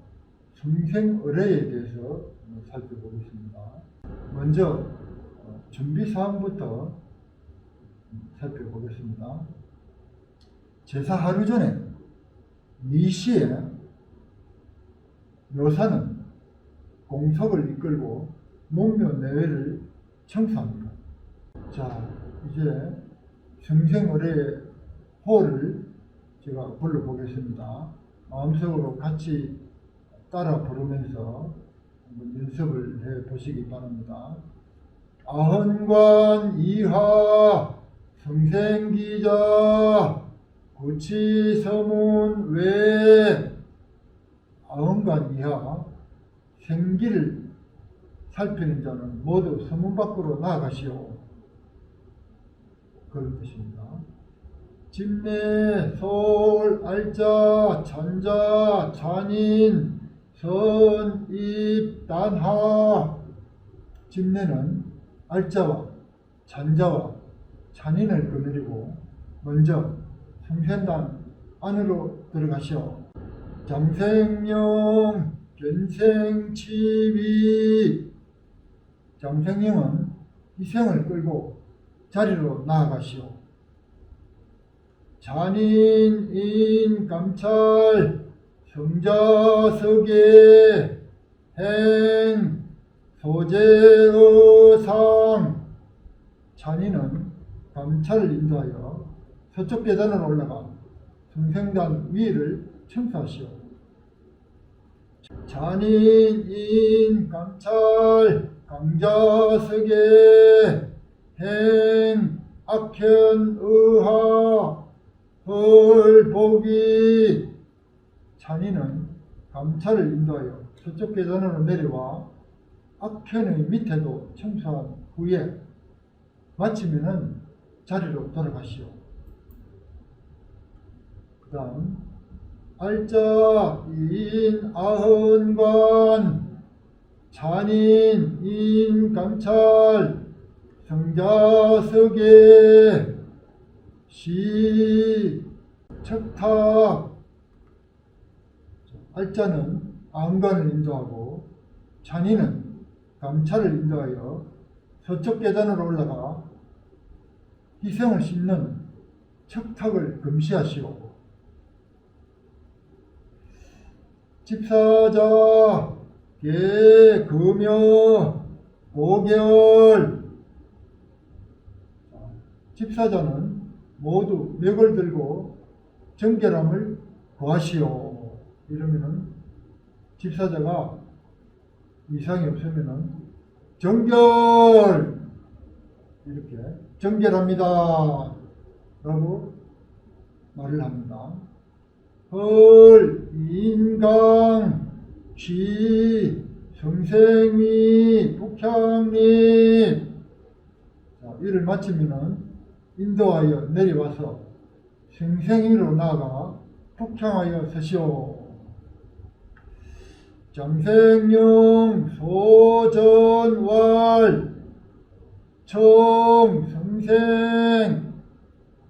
성생의례에 대해서 살펴보겠습니다. 먼저 준비사항부터 살펴보겠습니다. 제사 하루 전에 4시에 묘사는 공석을 이끌고 문묘 내외를 청소합니다. 자, 이제 성생의례 호를 제가 불러보겠습니다. 마음속으로 같이 따라 부르면서 한번 연습을 해 보시기 바랍니다. 아흔관 이하 성생기자 구치서문 외 아흔관 이하 생기를 살피는 자는 모두 서문 밖으로 나아가시오. 그런 뜻입니다. 집내, 솔, 알자, 잔자, 잔인, 선, 입, 단하. 집내는 알자와 잔자와 잔인을 거느리고 먼저 성sen단 안으로 들어가시오. 장생령, 견생치위. 장생령은 희생을 끌고 자리로 나아가시오. 잔인인 감찰 성자석에 행 소재의상. 잔인은 감찰을 인도하여 서쪽 계단으로 올라가 성생단 위를 청소하시오. 잔인인 감찰 강자석에 행 악현의하 헐보기. 잔인은 감찰을 인도하여 서쪽 계단으로 내려와 악현의 밑에도 청소한 후에 마치면은 자리로 돌아가시오. 그 다음 알자 인 아흔관 잔인 인 감찰 성자석에 시 척탁. 알자는 아흔관을 인도하고 잔인은 감찰을 인도하여 서쪽 계단으로 올라가 희생을 싣는 척탁을 금시하시오. 집사자 개 금여 고결. 집사자는 모두 멱을 들고 정결함을 구하시오. 이러면은 집사자가 이상이 없으면은 정결, 이렇게 정결합니다 라고 말을 합니다. 헐 인강 쥐 성생미 북향리. 자, 이를 마치면은 인도하여 내려와서 성생위로 나아가 북향하여 서시오. 장생용 소전왈 청성생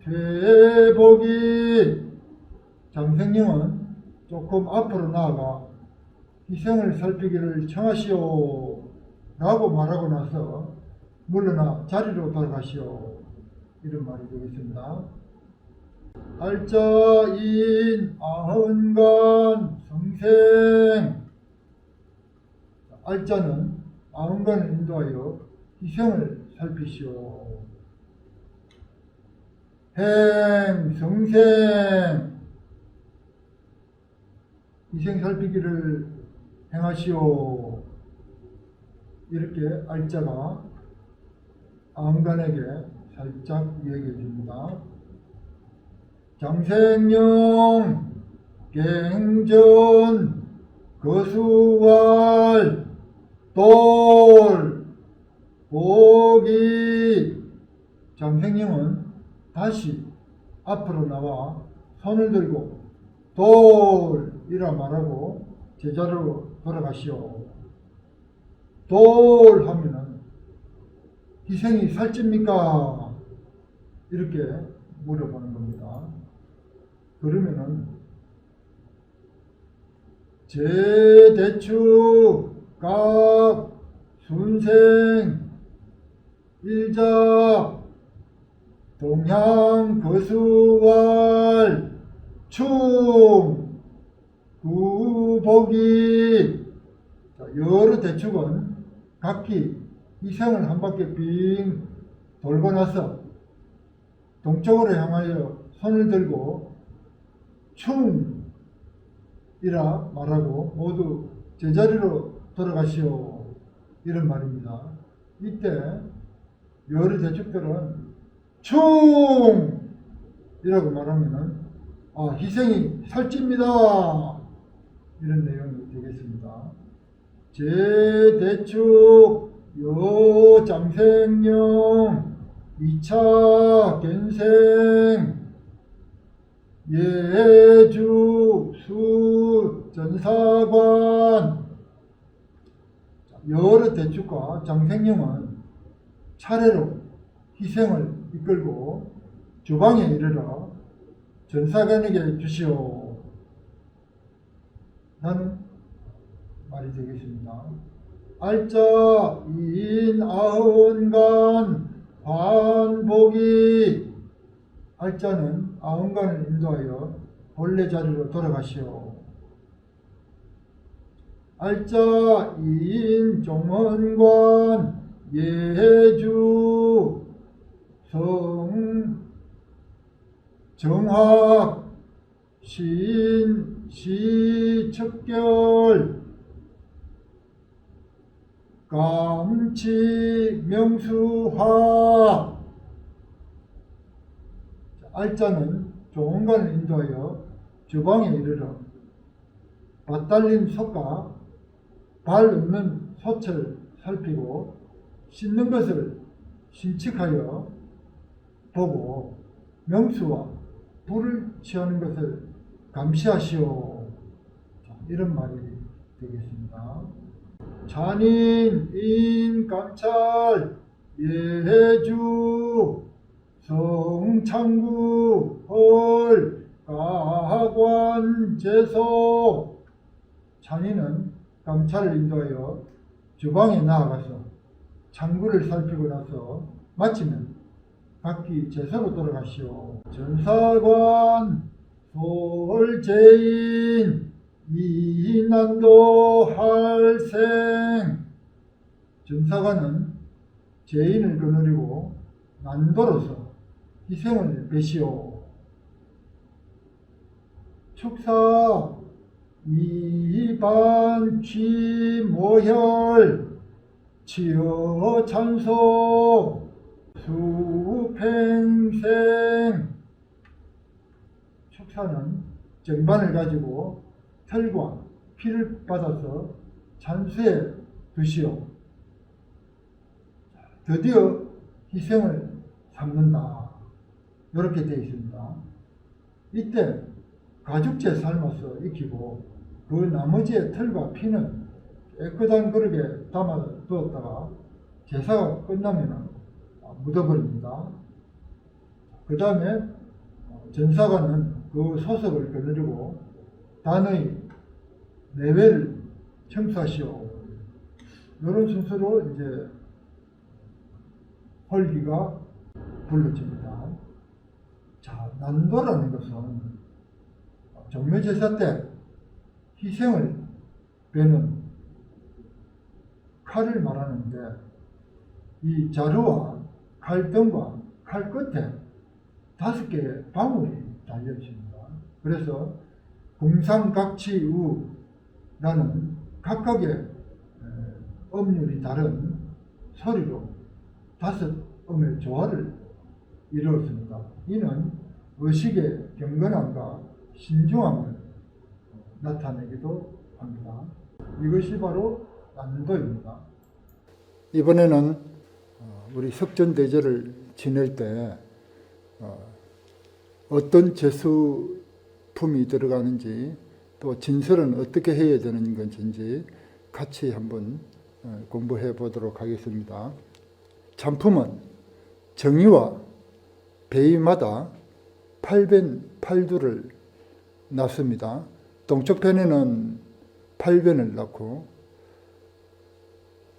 퇴복이. 장생령은 조금 앞으로 나아가 희생을 살피기를 청하시오 라고 말하고 나서 물러나 자리로 돌아가시오. 이런 말이 되겠습니다. 알자인 아흔간 성생 알자는 아흥간을 인도하여 희생을 살피시오. 행성생 희생 살피기를 행하시오. 이렇게 알자가 아흥간에게 살짝 이야기해 줍니다. 장생령 갱전 거수왈 돌 보기. 장생령은 다시 앞으로 나와 손을 들고 돌이라 말하고 제자리로 돌아가시오. 돌 하면은 희생이 살찝니까? 이렇게 물어보는 겁니다. 그러면은 제대추 각 순생 일자 동향 거수왈 충 구보기. 여러 대축은 각기 희생을 한 바퀴 빙 돌고 나서 동쪽으로 향하여 손을 들고 충이라 말하고 모두 제자리로 돌아가시오. 이런 말입니다. 이때 여러 대축들은 충이라고 말하면은 희생이 살찝니다. 이런 내용이 되겠습니다. 제대축 여장생령 2차 겐생 예주 수 전사관. 여러 대축과 장생령은 차례로 희생을 이끌고 주방에 이르러 전사관에게 주시오. 라는 말이 되겠습니다. 알자 이인 아흔간 반복이. 알자는 아흔간을 인도하여 본래 자리로 돌아가시오. 알자 이인 종언관 예주 성 정학 시인 시척결 감치 명수화. 알자는 종원관을 인도하여 주방에 이르러 밭 달린 소가 발 없는 소처를 살피고 씻는 것을 신측하여 보고 명수와 불을 취하는 것을 감시하시오. 이런 말이 되겠습니다. 잔인 인감찰 예주 성창구 헐 가관 제소. 잔인은 감찰을 인도하여 주방에 나아가서 창구를 살피고 나서 마치면 각기 제소로 돌아가시오. 전사관 솔제인 이난도 할생. 전사관은 죄인을 거느리고 난도로서 희생을 베시오. 축사 이반 취모혈 치어 찬소 수팽생. 축사는 정반을 가지고 털과 피를 받아서 찬수에 두시오. 드디어 희생을 삼는다. 이렇게 되어 있습니다. 이때 가죽재 삶아서 익히고 그 나머지의 털과 피는 깨끗한 그릇에 담아 두었다가 제사가 끝나면 묻어버립니다. 그 다음에 전사관은 그 소석을 거느리고 단의 내외를 청소하시오. 이런 순서로 이제 헐기가 불러집니다. 자, 난도라는 것은 정묘제사 때 희생을 베는 칼을 말하는데 이 자루와 칼등과 칼 끝에 5개의 방울이 달려 있습니다. 그래서 궁상각치우라는 각각의 음률이 다른 소리로 5음의 조화를 이루었습니다. 이는 의식의 경건함과 신중함을 나타내기도 합니다. 이것이 바로 난도입니다. 이번에는 우리 석전대제를 지낼 때 어떤 제수품이 들어가는지 또 진설은 어떻게 해야 되는 건지 같이 한번 공부해 보도록 하겠습니다. 잔품은 정의와 배의마다 8변 8두를 놨습니다. 동쪽 편에는 8변을 놨고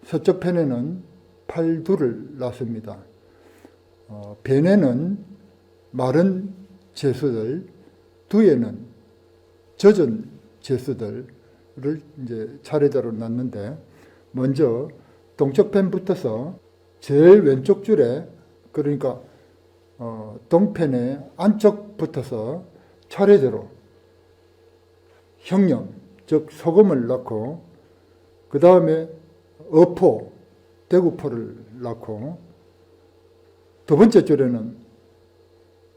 서쪽 편에는 8두를 놨습니다. 변에는 마른 제수들, 두에는 젖은 제수들을 이제 차례대로 놨는데, 먼저 동쪽 편부터서 제일 왼쪽 줄에, 그러니까 동편의 안쪽 붙어서 차례대로 형령, 즉 소금을 넣고, 그 다음에 어포, 대구포를 넣고, 두 번째 줄에는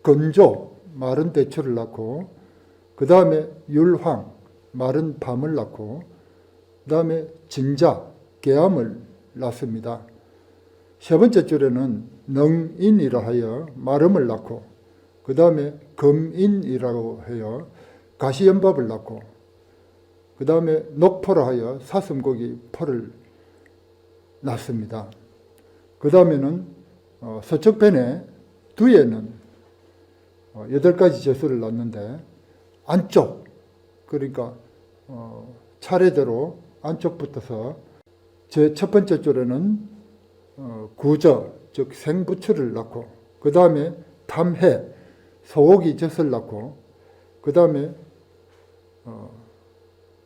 건조, 마른 대추를 넣고, 그 다음에 율황, 마른 밤을 넣고, 그 다음에 진자, 개암을 넣습니다. 세 번째 줄에는 능인이라 하여 마름을 넣고, 그 다음에 금인이라고 해요. 가시연밥을 넣고, 그 다음에 녹포라 하여 사슴고기 포를 넣습니다. 그 다음에는 서쪽편에 두에는 8가지 제수를 넣는데, 안쪽, 그러니까 차례대로 안쪽 붙어서 제 첫 번째 줄에는 구저, 즉 생부추를 넣고, 그 다음에 탐해, 소고기 젖을 넣고, 그 다음에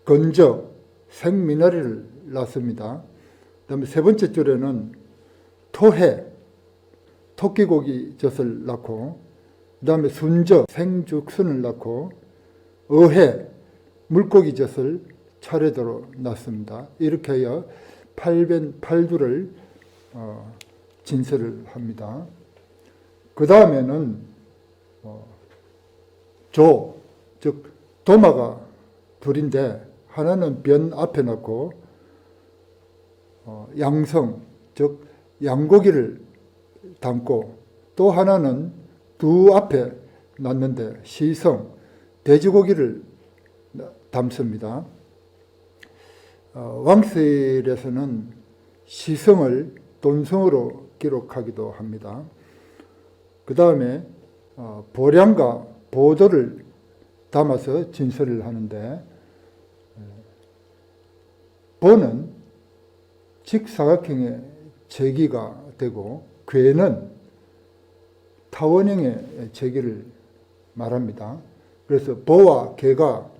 건저, 생미나리를 넣습니다. 그 다음에 세 번째 줄에는 토해, 토끼고기 젖을 넣고, 그 다음에 순저, 생죽순을 넣고, 어해, 물고기 젖을 차례대로 넣습니다. 이렇게 해야 8변 8두를 진설을 합니다. 그 다음에는 조, 즉 도마가 둘인데, 하나는 변 앞에 넣고 양성, 즉 양고기를 담고, 또 하나는 두 앞에 놨는데 시성, 돼지고기를 담습니다. 왕실에서는 시성을 돈성으로 기록하기도 합니다. 그 다음에 보량과 보도를 담아서 진설을 하는데, 보는 직사각형의 제기가 되고, 괴는 타원형의 제기를 말합니다. 그래서 보와 괴가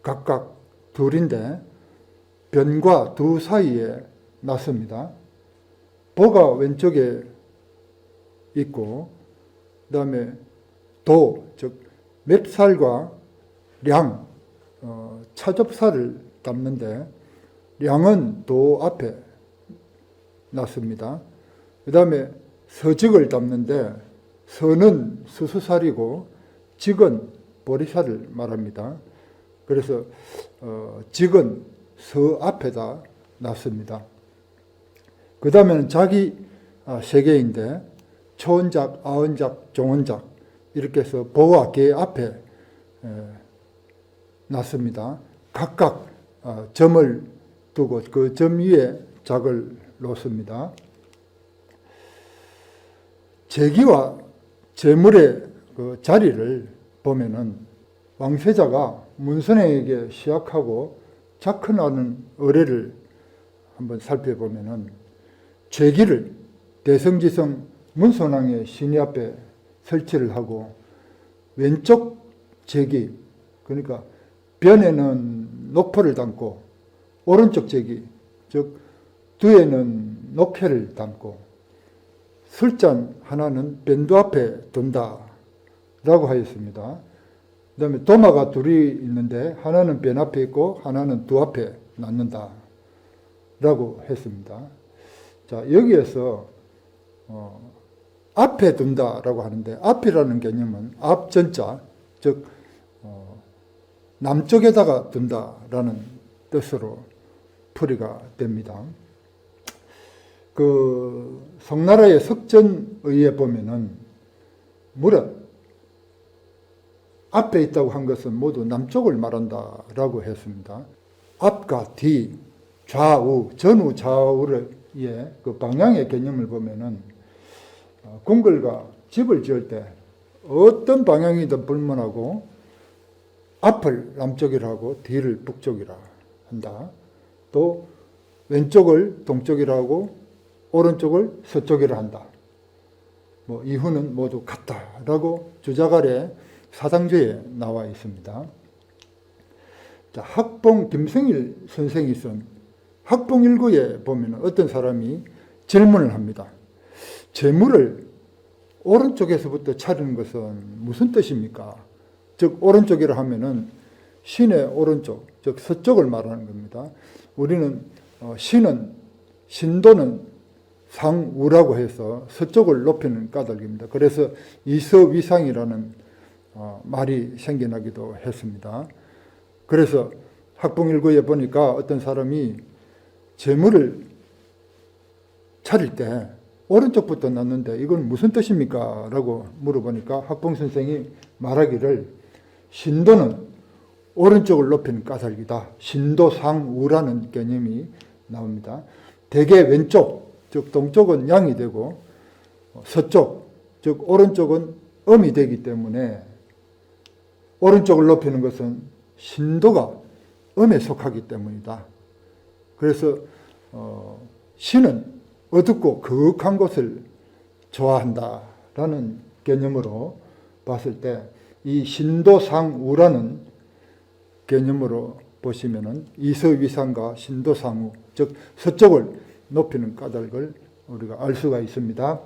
각각 둘인데 변과 두 사이에 놨습니다. 보가 왼쪽에 있고, 그 다음에 도, 즉 맵살과 량, 차접살을 담는데, 량은 도 앞에 놨습니다. 그 다음에 서직을 담는데, 서는 수수살이고 직은 보리살을 말합니다. 그래서 직은 서 앞에다 놨습니다. 그 다음에는 작이 3개인데 초원작, 아원작, 종원작 이렇게 해서 보와 개 앞에 놨습니다. 각각 점을 두고 그 점 위에 작을 놓습니다. 제기와 제물의 그 자리를 보면은 왕세자가 문선에게 시약하고 작헌하는 의례를 한번 살펴보면은 제기를 대성지성 문선왕의 신이 앞에 설치를 하고, 왼쪽 제기, 그러니까 변에는 녹포를 담고, 오른쪽 제기, 즉 뒤에는 녹회를 담고 술잔 하나는 밴드 앞에 둔다 라고 하였습니다. 그 다음에 도마가 둘이 있는데 하나는 밴 앞에 있고 하나는 두 앞에 놨는다 라고 했습니다. 자, 여기에서 앞에 둔다라고 하는데 앞이라는 개념은 앞전자, 즉 남쪽에다가 둔다라는 뜻으로 풀이가 됩니다. 그 송나라의 석전의에 보면은 무릇 앞에 있다고 한 것은 모두 남쪽을 말한다라고 했습니다. 앞과 뒤, 좌우, 전후, 좌우의 그 방향의 개념을 보면은 궁궐과 집을 지을 때 어떤 방향이든 불문하고 앞을 남쪽이라 하고 뒤를 북쪽이라 한다. 또 왼쪽을 동쪽이라 하고 오른쪽을 서쪽이라 한다. 뭐 이후는 모두 같다라고 주작 아래 사상조에 나와 있습니다. 자, 학봉 김성일 선생이 쓴 학봉일구에 보면 어떤 사람이 질문을 합니다. 재물을 오른쪽에서부터 차리는 것은 무슨 뜻입니까? 즉 오른쪽이라 하면은 신의 오른쪽, 즉 서쪽을 말하는 겁니다. 우리는 신도는 상우라고 해서 서쪽을 높이는 까닭입니다. 그래서 이서위상이라는 말이 생겨나기도 했습니다. 그래서 학봉일구에 보니까 어떤 사람이 재물을 차릴 때 오른쪽부터 놨는데 이건 무슨 뜻입니까? 라고 물어보니까 학봉선생이 말하기를 신도는 오른쪽을 높이는 까닭이다. 신도상우라는 개념이 나옵니다. 대개 왼쪽, 즉 동쪽은 양이 되고 서쪽, 즉 오른쪽은 음이 되기 때문에 오른쪽을 높이는 것은 신도가 음에 속하기 때문이다. 그래서 신은 어둡고 거룩한 곳을 좋아한다라는 개념으로 봤을 때 이 신도상우라는 개념으로 보시면은 이서위상과 신도상우, 즉 서쪽을 높이는 까닭을 우리가 알 수가 있습니다.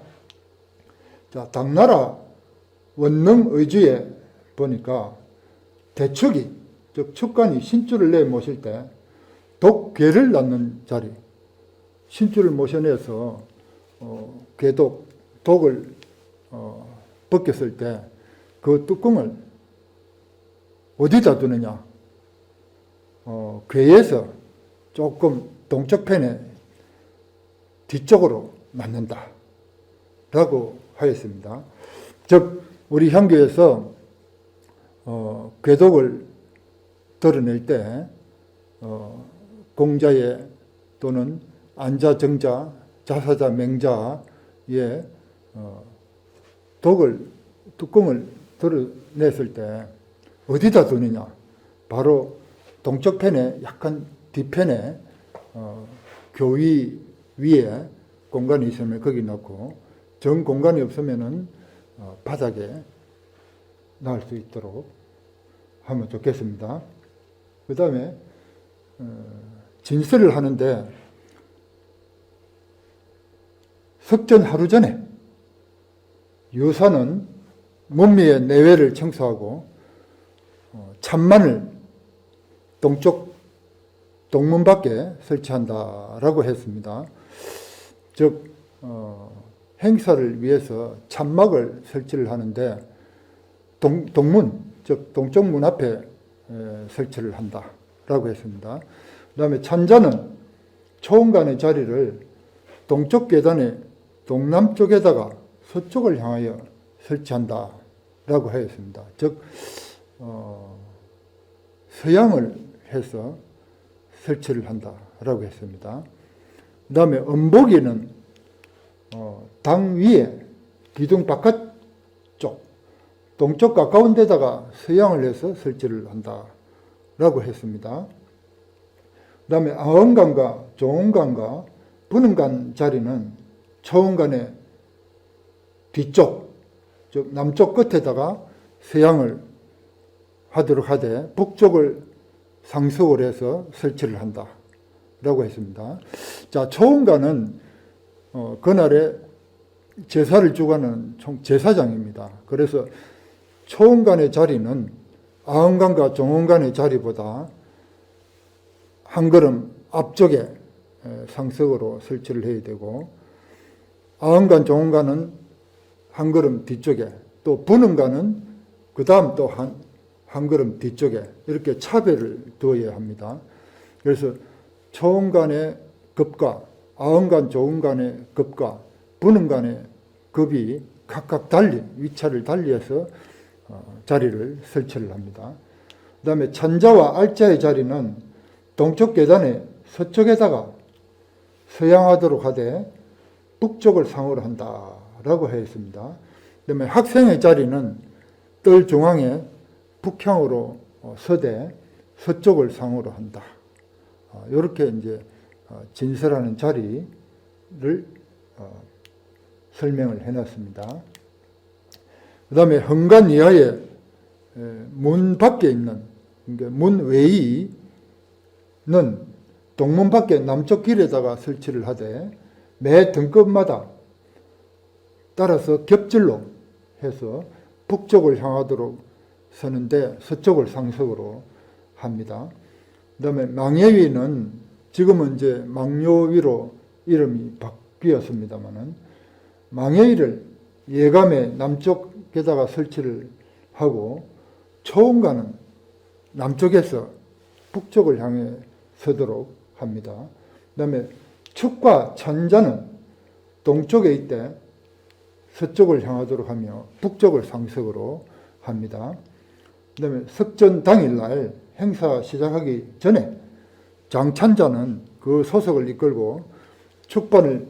자, 당나라 원릉의주에 보니까 대축이, 즉 축관이 신주를 내 모실 때 독괴를 낳는 자리, 신주를 모셔내서 괴독, 독을 벗겼을 때 그 뚜껑을 어디다 두느냐? 괴에서 조금 동쪽편에 뒤쪽으로 놨는다 라고 하였습니다. 즉 우리 향교에서 괴독을 드러낼 때 공자에 또는 안자, 정자, 자사자, 맹자의 독을, 뚜껑을 드러냈을 때 어디다 두느냐? 바로 동쪽편에 약간 뒤편에 교위 위에 공간이 있으면 거기 넣고 정 공간이 없으면은 바닥에 놔을 수 있도록 하면 좋겠습니다. 그 다음에 진설을 하는데 석전 하루 전에 유사는 몸미의 내외를 청소하고 참만을 동쪽 동문 밖에 설치한다라고 했습니다. 즉 행사를 위해서 참막을 설치를 하는데 동문, 즉 동쪽 문 앞에 설치를 한다라고 했습니다. 그 다음에 찬자는 초원간의 자리를 동쪽 계단의 동남쪽에다가 서쪽을 향하여 설치한다라고 하였습니다. 즉 서양을 해서 설치를 한다라고 했습니다. 그 다음에 음복이는 당 위에 기둥 바깥쪽 동쪽 가까운 데다가 서양을 해서 설치를 한다라고 했습니다. 그 다음에 아음간과 조음간과 분음간 자리는 초음간의 뒤쪽, 즉 남쪽 끝에다가 서양을 하도록 하되 북쪽을 상석을 해서 설치를 한다 라고 했습니다. 자, 초원관은 그날에 제사를 주관하는 총 제사장입니다. 그래서 초원관의 자리는 아흥관과 종원관의 자리보다 한 걸음 앞쪽에 상석으로 설치를 해야 되고, 아흥관, 종원관은 한 걸음 뒤쪽에, 또 분흥관은 그 다음 또 한 걸음 뒤쪽에 이렇게 차별을 두어야 합니다. 그래서 초원관의 급과 아흥관, 종원관의 급과 분흥관의 급이 각각 달리, 위치를 달리해서 자리를 설치를 합니다. 그 다음에 찬자와 알자의 자리는 동쪽 계단의 서쪽에다가 서양하도록 하되 북쪽을 상으로 한다라고 하였습니다. 그 다음에 학생의 자리는 뜰 중앙에 북향으로 서되 서쪽을 상으로 한다. 이렇게 이제 진설하는 자리를 설명을 해놨습니다. 그 다음에 현관 이하에 문 밖에 있는, 그러니까 문 외의 는 동문 밖에 남쪽 길에다가 설치를 하되 매 등급마다 따라서 겹질로 해서 북쪽을 향하도록 서는데 서쪽을 상석으로 합니다. 그 다음에 망예위는 지금은 이제 망요위로 이름이 바뀌었습니다만은, 망예위를 예감의 남쪽에다가 설치를 하고 초원관은 남쪽에서 북쪽을 향해 서도록 합니다. 그 다음에 축과 찬자는 동쪽에 있되 서쪽을 향하도록 하며 북쪽을 상석으로 합니다. 그 다음에 석전 당일날 행사 시작하기 전에 장찬자는 그 소속을 이끌고 축반을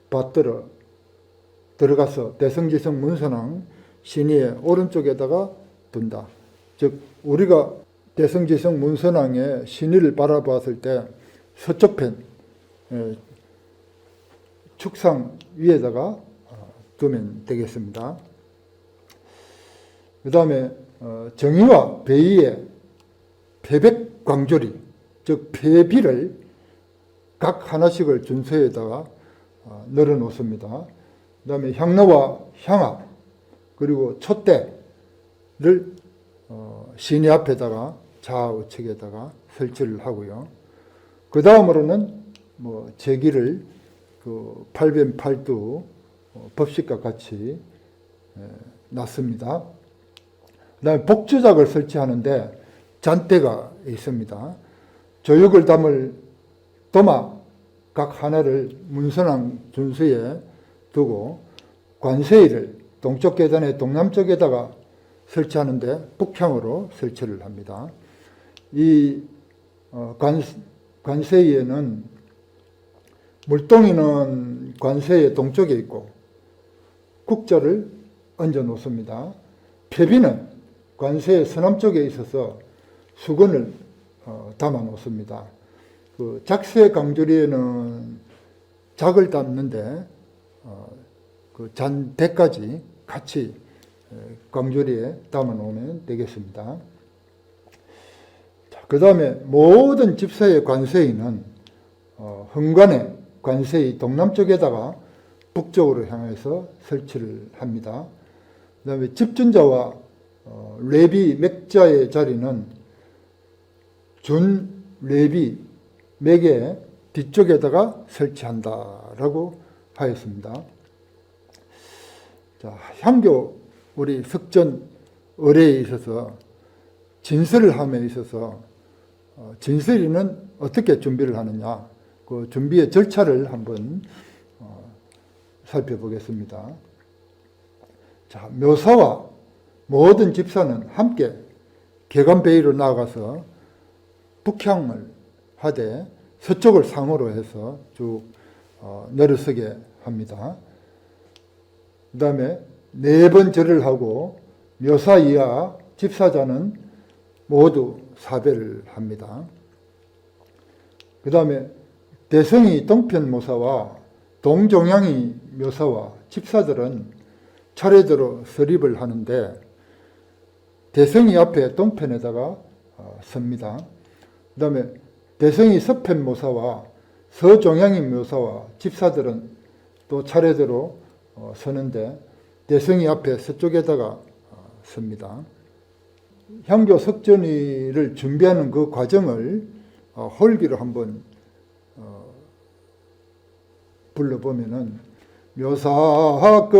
받들어 들어가서 대성지성 문선왕 신의의 오른쪽에다가 둔다. 즉 우리가 대성지성 문선왕의 신의를 바라봤을 때 서쪽 편 축상 위에다가 두면 되겠습니다. 그 다음에 정의와 배의의 패백광조리, 즉 패비를 각 하나씩을 준서에다가 널어 놓습니다. 그 다음에 향로와 향압 그리고 촛대를 신의 앞에다가 좌우측에다가 설치를 하고요. 그 다음으로는 제기를 팔변팔두 법식과 같이 놨습니다. 그 다음에 복주작을 설치하는데 잔대가 있습니다. 조육을 담을 도마 각 하나를 문선왕 준수에 두고 관세의를 동쪽 계단의 동남쪽에다가 설치하는데 북향으로 설치를 합니다. 이 관세의에는 물동이는 관세의 동쪽에 있고 국자를 얹어 놓습니다. 패비는 관세의 서남쪽에 있어서 수건을 담아 놓습니다. 그 작세 강조리에는 작을 담는데 그 잔대까지 같이 강조리에 담아 놓으면 되겠습니다. 그 다음에 모든 집사의 관세의는 현관의 관세의 동남쪽에다가 북쪽으로 향해서 설치를 합니다. 그 다음에 집준자와 레비 맥자의 자리는 준 레비 맥의 뒤쪽에다가 설치한다라고 하였습니다. 자, 향교 우리 석전 의례에 있어서 진설을 함에 있어서 진설이는 어떻게 준비를 하느냐, 그 준비의 절차를 한번 살펴보겠습니다. 자, 묘사와 모든 집사는 함께 계관베이로 나아가서 북향을 하되 서쪽을 상으로 해서 쭉 내려서게 합니다. 그 다음에 4번 절을 하고 묘사 이하 집사자는 모두 사배를 합니다. 그 다음에 대성이 동편 묘사와 동종양이 묘사와 집사들은 차례대로 설립을 하는데 대성이 앞에 동편에다가 섭니다. 그 다음에 대성이 서편묘사와 서종양인 묘사와 집사들은 또 차례대로 서는데 대성이 앞에 서쪽에다가 섭니다. 향교 석전이를 준비하는 그 과정을 홀기로 한번 불러보면은 묘사급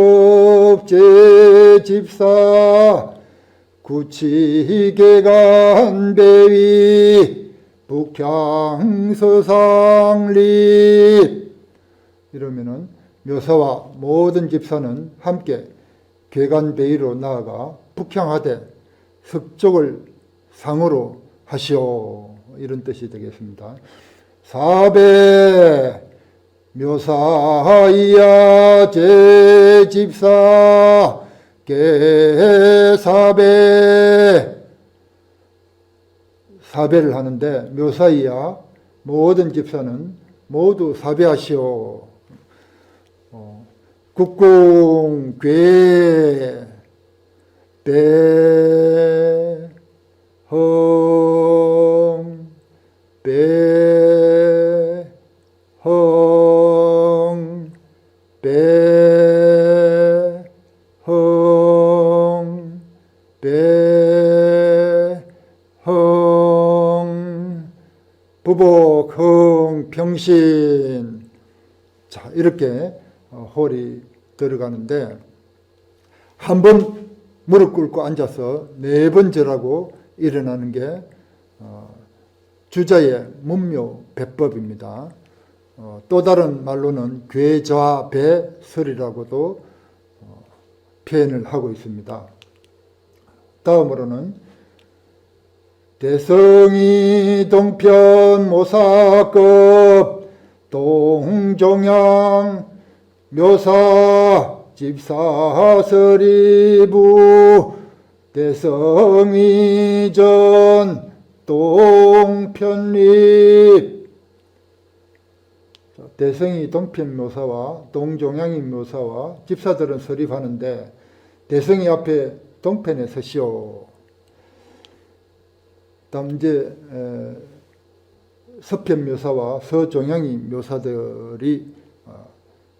제집사 구치계간배위 북향서상립 이러면은 묘사와 모든 집사는 함께 계간배위로 나아가 북향하되 석족을 상으로 하시오 이런 뜻이 되겠습니다. 사배 묘사이야 제집사 계사배 사배를 하는데 묘사이야 모든 집사는 모두 사배하시오. 국궁 괴 배흥 배흥 배흥 배흥 부복흥 평신 자 이렇게 홀이 들어가는데 한 번 무릎 꿇고 앉아서 4번 절하고 일어나는 게 주자의 문묘 배법입니다. 또 다른 말로는 괴좌배설이라고도 표현을 하고 있습니다. 다음으로는 대성이 동편 모사급 동종양 묘사 집사서리부 대성이전 동편립 대성이 동편 묘사와 동종양인 묘사와 집사들은 설립하는데 대성이 앞에 동편에 서시오. 다음 이제 서편 묘사와 서종양인 묘사들이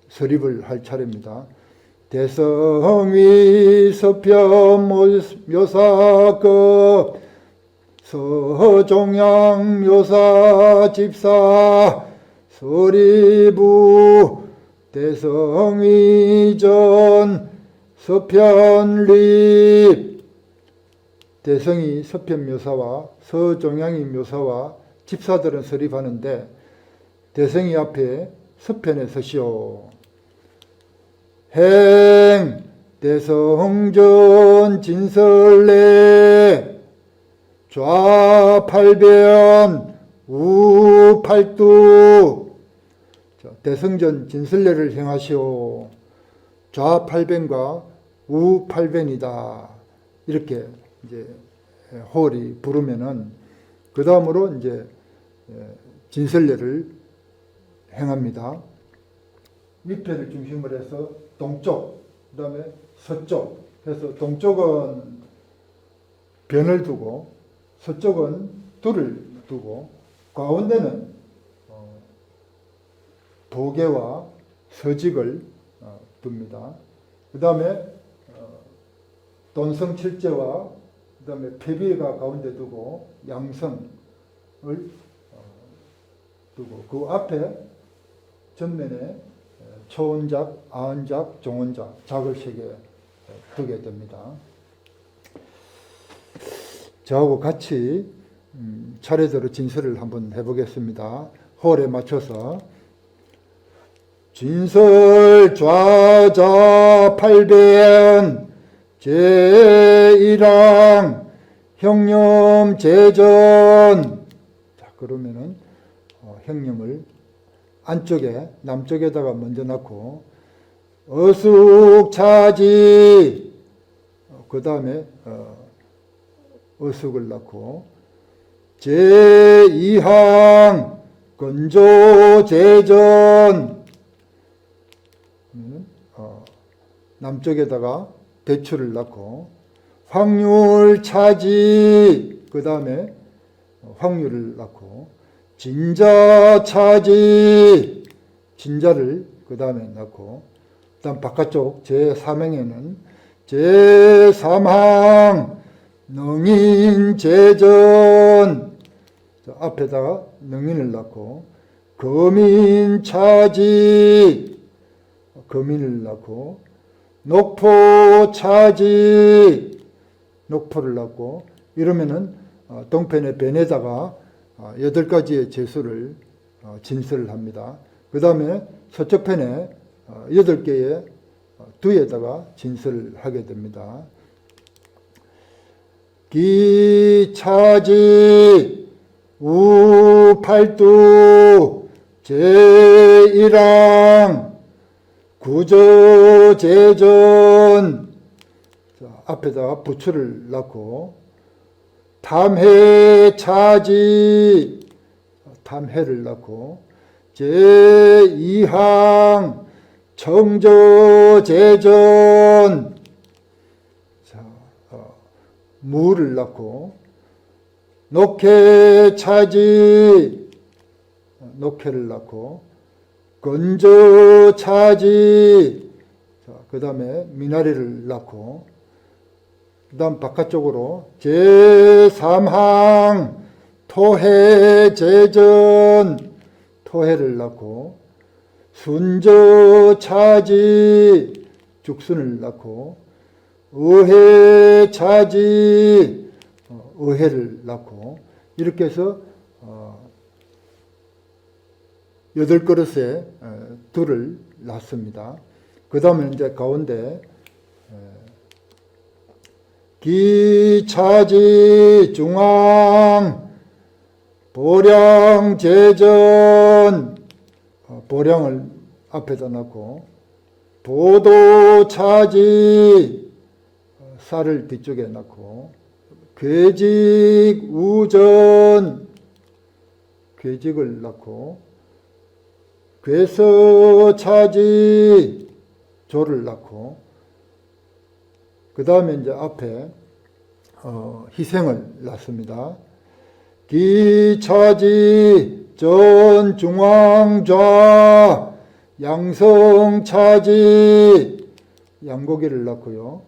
설립을 할 차례입니다. 대성위 서편 묘사급 서종양 묘사 집사 서리부 대성위전 서편립 대성이 서편 묘사와 서종양이 묘사와 집사들은 설립하는데 대성이 앞에 서편에 서시오. 행 대성전 진설례 좌팔변 우팔두 대성전 진설례를 행하시오. 좌팔변과 우팔변이다. 이렇게 이제 홀이 부르면은 그 다음으로 이제 진설례를 행합니다. 위패를 중심으로 해서 동쪽, 그 다음에 서쪽 해서 동쪽은 변을 두고 서쪽은 둘을 두고 가운데는 도계와 서직을 둡니다. 그 다음에 돈성칠제와 그 다음에 폐비가 가운데 두고 양성을 두고 그 앞에 전면에 초원작, 아은작, 종원작, 작을 3개 두게 됩니다. 저하고 같이 차례대로 진설을 한번 해보겠습니다. 홀에 맞춰서 진설 좌자 8변 제1항 형념 제전. 자 그러면은 형념을 안쪽에 남쪽에다가 먼저 넣고 어숙차지 그 다음에 어숙을 넣고 제2항 건조제전 남쪽에다가 대추를 넣고 확률차지 그 다음에 확률을 넣고 진자 차지 진자를 그 다음에 넣고 그 다음 바깥쪽 제3행에는 제3항 능인제전 앞에다가 능인을 넣고 거민차지 거민을 넣고 녹포차지 녹포를 넣고 이러면은 동편의 변에다가 8가지의 제수를 진설을 합니다. 그 다음에 서쪽편에 8개의 두에다가 진설을 하게 됩니다. 기차지 우팔두 제1항 구조제전 앞에다가 부추를 넣고 탐해차지 탐해를 넣고 제2항 청조제전 무를 넣고 녹해차지 녹해를 넣고 건조차지 그 다음에 미나리를 넣고 그 다음 바깥쪽으로 제3항 토해제전 토해를 넣고 순저차지 죽순을 넣고 의해차지 의해를 넣고 이렇게 해서 8그릇에 둘을 놨습니다. 그 다음에 이제 가운데 기차지 중앙 보량제전 보량을 앞에다 놓고 보도차지 쌀을 뒤쪽에 놓고 괴직 우전 괴직을 넣고 괴서차지 조를 넣고 그 다음에 이제 앞에 희생을 놨습니다. 기차지 전중앙좌 양성차지 양고기를 넣고요.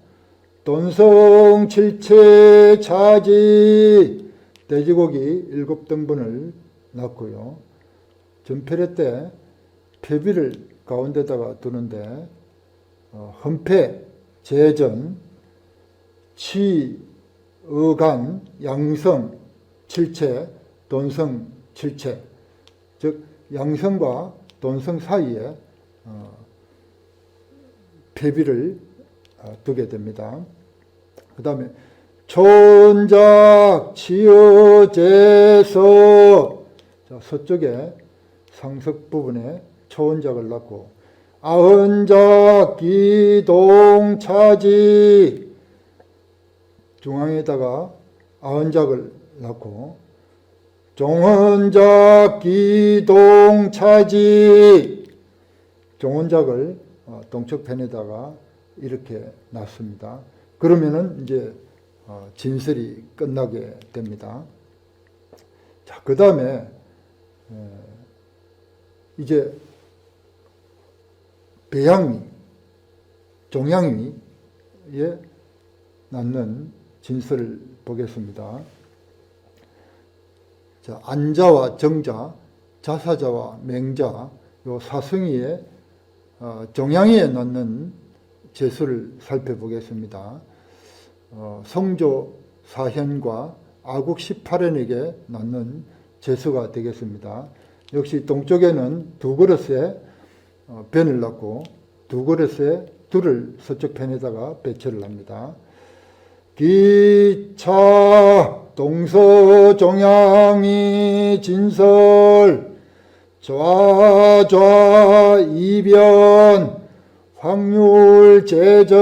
돈성칠체차지 돼지고기 7등분을 넣고요. 전폐례 때 폐비를 가운데다가 두는데 헌폐, 제전, 치의간, 양성, 칠체, 돈성, 칠체 즉 양성과 돈성 사이에 폐비를 두게 됩니다. 그 다음에 초은작, 치어제서 서쪽에 상석 부분에 초은작을 넣고 아흔작, 기동차지 중앙에다가 아흔작을 넣고 종은작, 기동차지 종은작을 동쪽편에다가 이렇게 놨습니다. 그러면은 이제 진설이 끝나게 됩니다. 자, 그 다음에 이제 배양미, 종양미에 낳는 진설을 보겠습니다. 자, 안자와 정자, 자사자와 맹자, 요 사성이의 종양이에 낳는 제수를 살펴보겠습니다. 성조 사현과 아국 18현에게 낳는 제수가 되겠습니다. 역시 동쪽에는 2그릇에 변을 넣고 2그릇에 둘을 서쪽 편에다가 배치를 합니다. 기차 동서종양이 진설 좌좌 이변 확률제전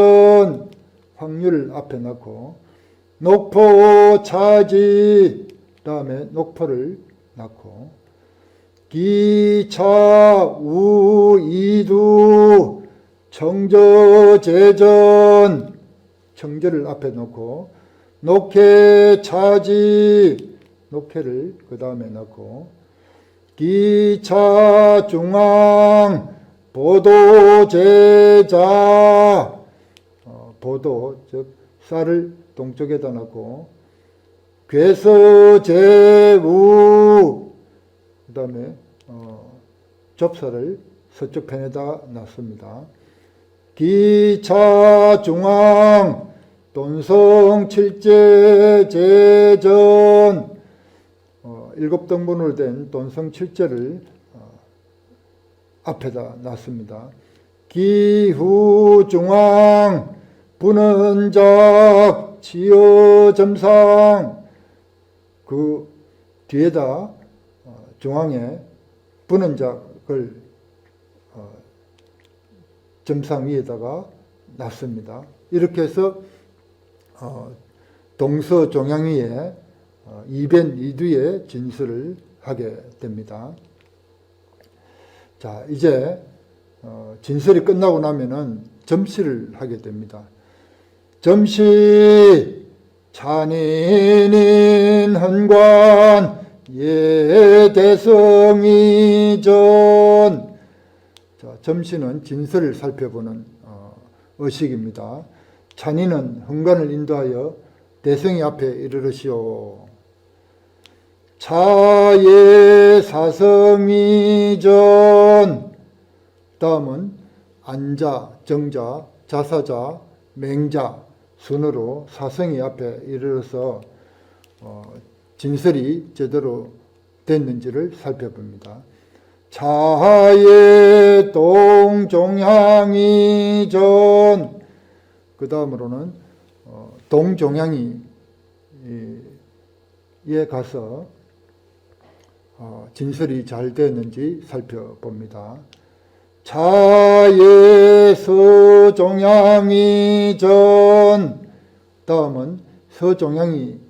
확률을 앞에 넣고 녹포차지 다음에 녹포를 넣고 기차 우이두 청저제전 청저를 앞에 놓고 녹해차지 녹해를 그 다음에 넣고 기차 중앙 보도제자, 보도 즉 쌀을 동쪽에다 넣고, 괴서제우, 그 다음에 접사를 서쪽 편에다 놨습니다. 기차 중앙 돈성 칠제 제전, 일곱 등분으로 된 돈성 칠제를 앞에다 놨습니다. 기후 중앙 분은작 치어 점상, 그 뒤에다 중앙에 분은작을 점상 위에다가 놨습니다. 이렇게 해서 동서종양위에 이변 이두의 진술을 하게 됩니다. 자, 이제 진술이 끝나고 나면은 점시를 하게 됩니다. 점시 찬인인 헌관 예대성이전. 자, 점시는 진설을 살펴보는 의식입니다. 찬인은 헌관을 인도하여 대성이 앞에 이르르시오. 차예 사성이전. 다음은 안자, 정자, 자사자, 맹자 순으로 사성이 앞에 이르러서 진설이 제대로 됐는지를 살펴봅니다. 차예 동종향이전. 그 다음으로는 동종향이에 가서 진설이 잘 되었는지 살펴봅니다. 차예 서종향이전. 다음은 서종향이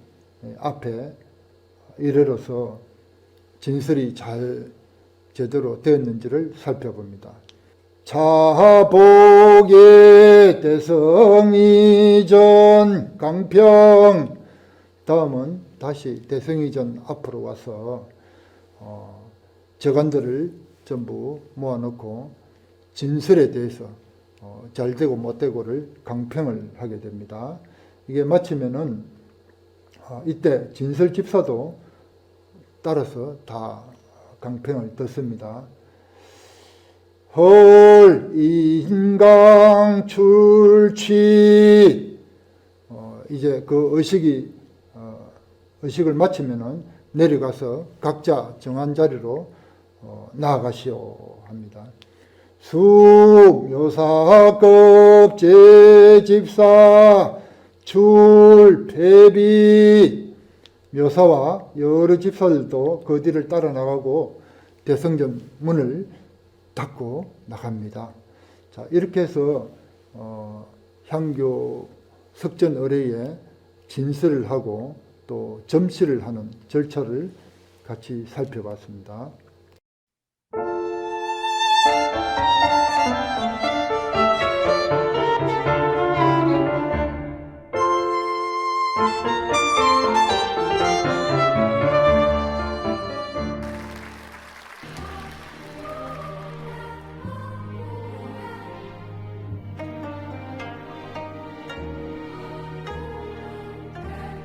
앞에 이르러서 진설이 잘 제대로 되었는지를 살펴봅니다. 차복예 대성이전 강평. 다음은 다시 대성이전 앞으로 와서 저간들을 전부 모아놓고 진설에 대해서 잘되고 못되고를 강평을 하게 됩니다. 이게 마치면은 이때 진설 집사도 따라서 다 강평을 듣습니다. 헐 인강 출취. 이제 그 의식을 마치면은 내려가서 각자 정한 자리로 나아가시오 합니다. 묘사급 제집사 출패비. 묘사와 여러 집사들도 그 뒤를 따라 나가고 대성전 문을 닫고 나갑니다. 자, 이렇게 해서 향교 석전 의례에 진설을 하고 또 점시를 하는 절차를 같이 살펴봤습니다.